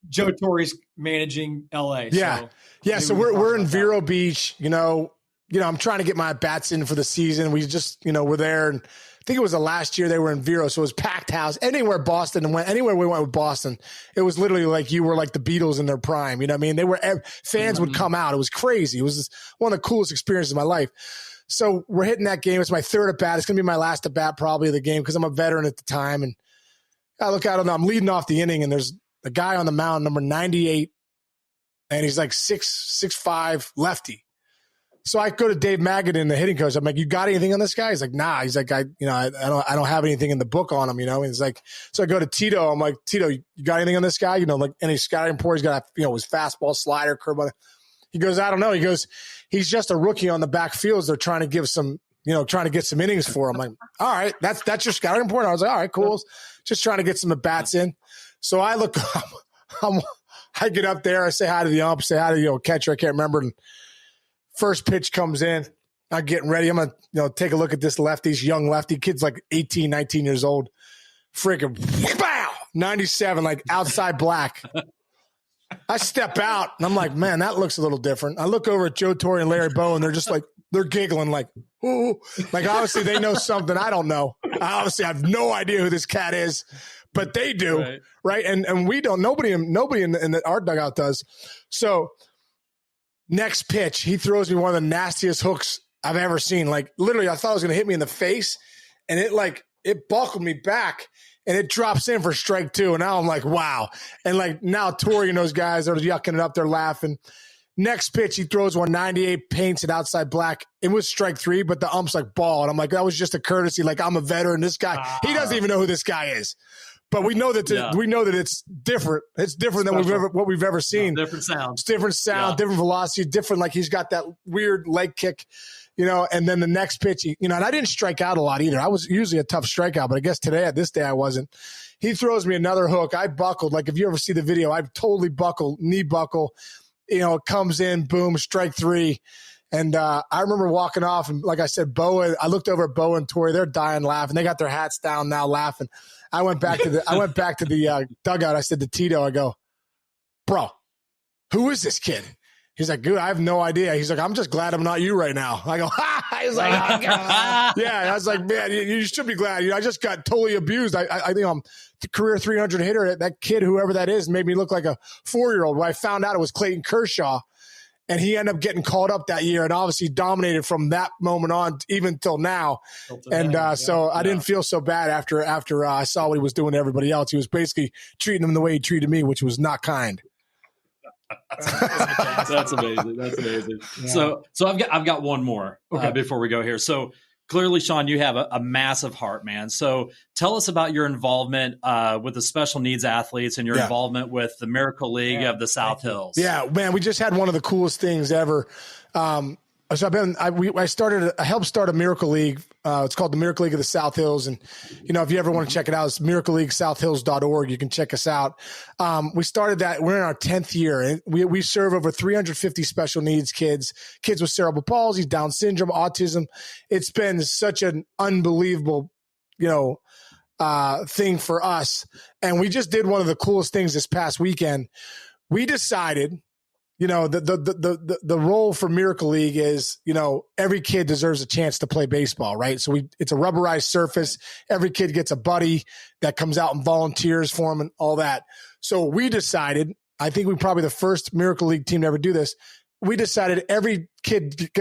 Joe Torre's managing LA. Yeah. So we're in Vero Beach, I'm trying to get my bats in for the season. We just, we're there, and I think it was the last year they were in Vero. So it was packed house. Anywhere we went with Boston, it was literally like you were like the Beatles in their prime. You know what I mean? Fans would come out. It was crazy. It was one of the coolest experiences of my life. So we're hitting that game. It's my third at bat. It's going to be my last at bat probably of the game because I'm a veteran at the time. And I look out, I'm leading off the inning, and there's a guy on the mound, number 98, and he's like 6'5", lefty. So I go to Dave Magadan, the hitting coach. I'm like, "You got anything on this guy?" He's like, "Nah." He's like, I don't have anything in the book on him, And he's like, so I go to Tito. I'm like, "Tito, you got anything on this guy?" Like any scouting report. He's got his fastball, slider, curve. He goes, "I don't know." He goes, "He's just a rookie on the back fields. They're trying to give some, trying to get some innings for him." I'm like, "All right, that's your scouting report." I was like, "All right, cool. Just trying to get some at bats in." So I look up, I get up there, I say hi to the ump, say hi to catcher, I can't remember. And first pitch comes in, I'm getting ready. I'm gonna take a look at this young lefty, kid's like 18, 19 years old. Freaking bow, 97, like outside black. I step out and I'm like, man, that looks a little different. I look over at Joe Torre and Larry Bow, and they're just like, they're giggling like, ooh, like obviously they know something I don't know. I obviously have no idea who this cat is. But they do, right? And we don't. Nobody in our dugout does. So next pitch, he throws me one of the nastiest hooks I've ever seen. Like literally, I thought it was going to hit me in the face, and it buckled me back, and it drops in for strike 2. And now I'm like, wow. And like now Torrey and those guys are yucking it up, they're laughing. Next pitch, he throws 198, paints it outside black. It was strike 3, but the ump's like ball, and I'm like, that was just a courtesy. Like I'm a veteran. This guy, he doesn't even know who this guy is. But we know that it's different. It's different than what we've ever seen. Different sound. It's different sound, different velocity, different. Like he's got that weird leg kick, And then the next pitch, and I didn't strike out a lot either. I was usually a tough strikeout, but I guess this day I wasn't. He throws me another hook. I buckled. Like if you ever see the video, I totally buckled, knee buckle. It comes in, boom, strike 3. And I remember walking off, and like I said, I looked over at Bo and Tori. They're dying laughing. They got their hats down now, laughing. I went back to the dugout. I said to Tito, I go, "Bro, who is this kid?" He's like, "Good, I have no idea." He's like, "I'm just glad I'm not you right now." I go, "Ha!" He's like, "Oh, God." Yeah. I was like, "Man, you should be glad. I just got totally abused. I think I'm the career 300 hitter. That kid, whoever that is, made me look like a 4-year-old." When I found out it was Clayton Kershaw. And he ended up getting called up that year and obviously dominated from that moment on, even till now. So I didn't feel so bad after I saw what he was doing to everybody else. He was basically treating them the way he treated me, which was not kind. That's amazing. That's amazing. Yeah. So I've got one more before we go here. So clearly, Sean, you have a massive heart, man. So tell us about your involvement with the special needs athletes and your involvement with the Miracle League of the South Hills. Yeah, man, we just had one of the coolest things ever. So I helped start a Miracle League. It's called the Miracle League of the South Hills. And, if you ever want to check it out, it's miracleleaguesouthhills.org. You can check us out. We started that. We're in our 10th year, and we serve over 350 special needs kids with cerebral palsy, Down syndrome, autism. It's been such an unbelievable, thing for us. And we just did one of the coolest things this past weekend. We decided, the role for Miracle League is, every kid deserves a chance to play baseball, right? So it's a rubberized surface. Every kid gets a buddy that comes out and volunteers for them and all that. So we decided, I think we're probably the first Miracle League team to ever do this. We decided every kid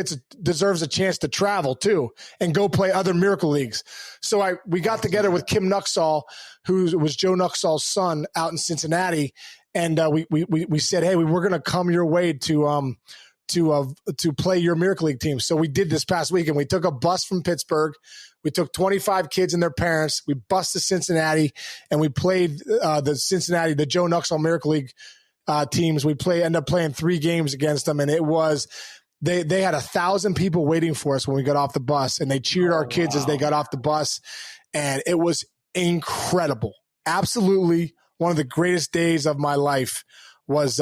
deserves a chance to travel too and go play other Miracle Leagues. So we got together with Kim Nuxall, who was Joe Nuxall's son out in Cincinnati. And we said, hey, we're going to come your way to play your Miracle League team. So we did this past weekend. We took a bus from Pittsburgh. We took 25 kids and their parents. We bused to Cincinnati, and we played the Joe Nuxall Miracle League teams. We ended up playing 3 games against them, and it was they had 1,000 people waiting for us when we got off the bus, and they cheered our kids as they got off the bus, and it was incredible. Absolutely. One of the greatest days of my life was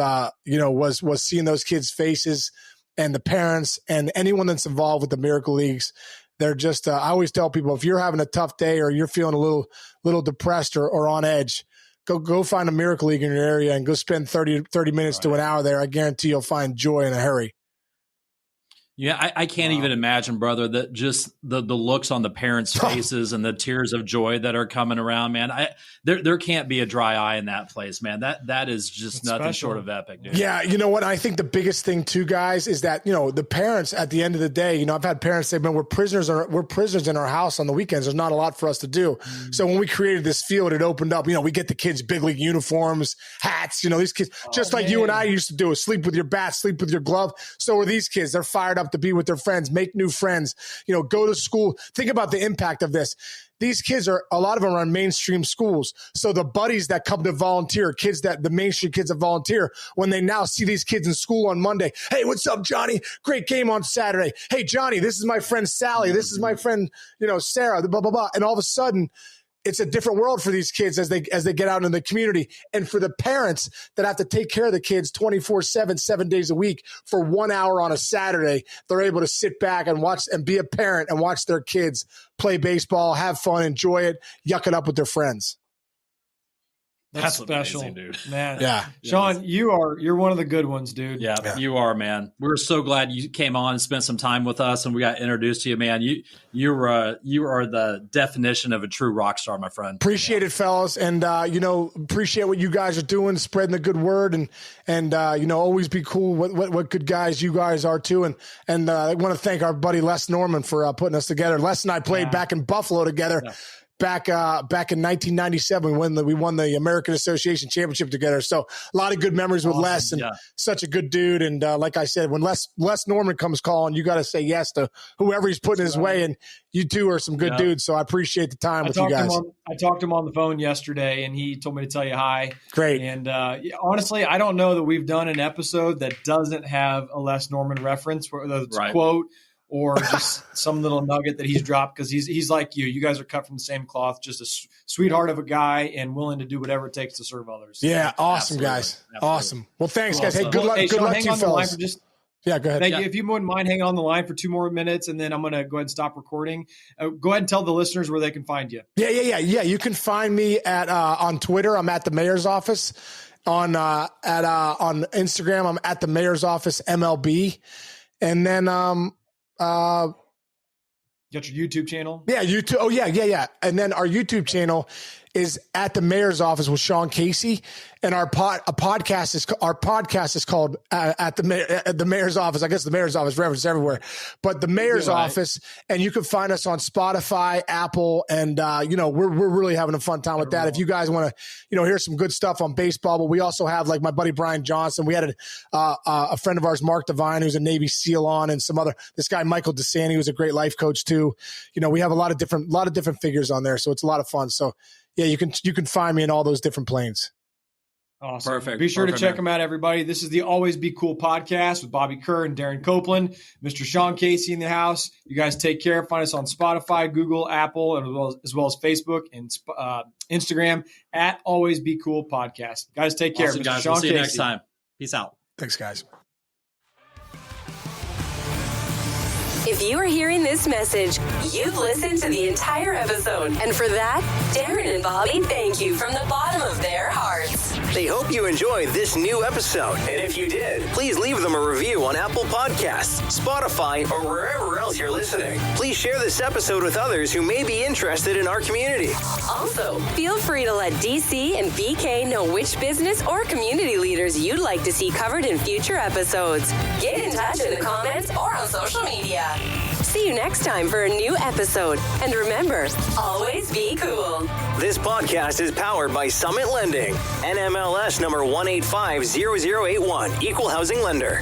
seeing those kids' faces and the parents and anyone that's involved with the Miracle Leagues. They're just, I always tell people, if you're having a tough day or you're feeling a little depressed or on edge, go find a Miracle League in your area and go spend 30 minutes to an hour there. I guarantee you'll find joy in a hurry. Yeah, I can't even imagine, brother, that just the looks on the parents' faces and the tears of joy that are coming around, man. There can't be a dry eye in that place, man. That is just it's nothing special. Short of epic, dude. Yeah, you know what? I think the biggest thing too, guys, is that, you know, the parents at the end of the day, you know, I've had parents say, man, we're prisoners in our house on the weekends. There's not a lot for us to do. So when we created this field, it opened up, you know, we get the kids big league uniforms, hats, you know, these kids, just like you and I used to do, sleep with your bat, sleep with your glove. So are these kids. They're fired up to be with their friends, make new friends, you know, go to school. Think about the impact of this. These kids a lot of them are in mainstream schools. So the buddies that come to volunteer, the mainstream kids that volunteer, when they now see these kids in school on Monday, hey, what's up, Johnny? Great game on Saturday. Hey, Johnny, this is my friend Sally. This is my friend, you know, Sarah, blah, blah, blah. And all of a sudden, it's a different world for these kids as they get out in the community. And for the parents that have to take care of the kids 24/7, 7 days a week for 1 hour on a Saturday, they're able to sit back and watch and be a parent and watch their kids play baseball, have fun, enjoy it, yuck it up with their friends. That's special, amazing, dude. Man. Yeah. Sean, you're one of the good ones, dude. Yeah, you are, man. We're so glad you came on and spent some time with us, and we got introduced to you, man. You are the definition of a true rock star, my friend. Appreciate it, fellas, and you know, appreciate what you guys are doing, spreading the good word, and you know, always be cool. What good guys you guys are too, and I want to thank our buddy Les Norman for putting us together. Les and I played back in Buffalo together. Yeah. Back in 1997, we won the American Association Championship together. So a lot of good memories with Les, and such a good dude. And like I said, when Les Norman comes calling, you got to say yes to whoever he's putting his way. And you two are some good dudes. So I appreciate the time with you guys. I talked to him on the phone yesterday, and he told me to tell you hi. Great. And honestly, I don't know that we've done an episode that doesn't have a Les Norman reference, whether it's a quote or just some little nugget that he's dropped, because he's like you. You guys are cut from the same cloth, just a sweetheart of a guy and willing to do whatever it takes to serve others. Yeah, awesome, guys. Absolutely. Awesome. Well, thanks, guys. Hey, good luck Sean, to you fellas. Yeah, go ahead. Thank you. If you wouldn't mind hanging on the line for 2 more minutes, and then I'm going to go ahead and stop recording. Go ahead and tell the listeners where they can find you. Yeah. You can find me at on Twitter. I'm at the mayor's office. On Instagram, I'm at the mayor's office MLB. And then got your YouTube channel? Yeah, YouTube. Oh, yeah. And then our YouTube channel is at the mayor's office with Sean Casey, and our podcast is called at the mayor's office. I guess the mayor's office reference everywhere, but the mayor's office, and you can find us on Spotify, Apple, and you know, we're really having a fun time with that. If you guys want to, you know, hear some good stuff on baseball, but we also have, like, my buddy Brian Johnson. We had a friend of ours, Mark Devine, who's a Navy SEAL on, and this guy Michael DeSanti, who's a great life coach too. You know, we have a lot of different figures on there, so it's a lot of fun. So yeah, you can find me in all those different planes. Awesome. Perfect. Be sure to check them out, everybody. This is the Always Be Cool podcast with Bobby Kerr and Darren Copeland. Mr. Sean Casey in the house. You guys take care. Find us on Spotify, Google, Apple, and as well as Facebook and Instagram at Always Be Cool podcast. Guys, take care. Awesome, Mr. guys. Sean We'll see you Casey. next time. Peace out. Thanks, guys. If you are hearing this message, you've listened to the entire episode. And for that, Darren and Bobby thank you from the bottom of their hearts. They hope you enjoyed this new episode. And if you did, please leave them a review on Apple Podcasts, Spotify, or wherever else you're listening. Please share this episode with others who may be interested in our community. Also, feel free to let DC and BK know which business or community leaders you'd like to see covered in future episodes. Get in touch in the comments or on social media. See you next time for a new episode. And remember, always be cool. This podcast is powered by Summit Lending, NMLS number 1850081, Equal Housing Lender.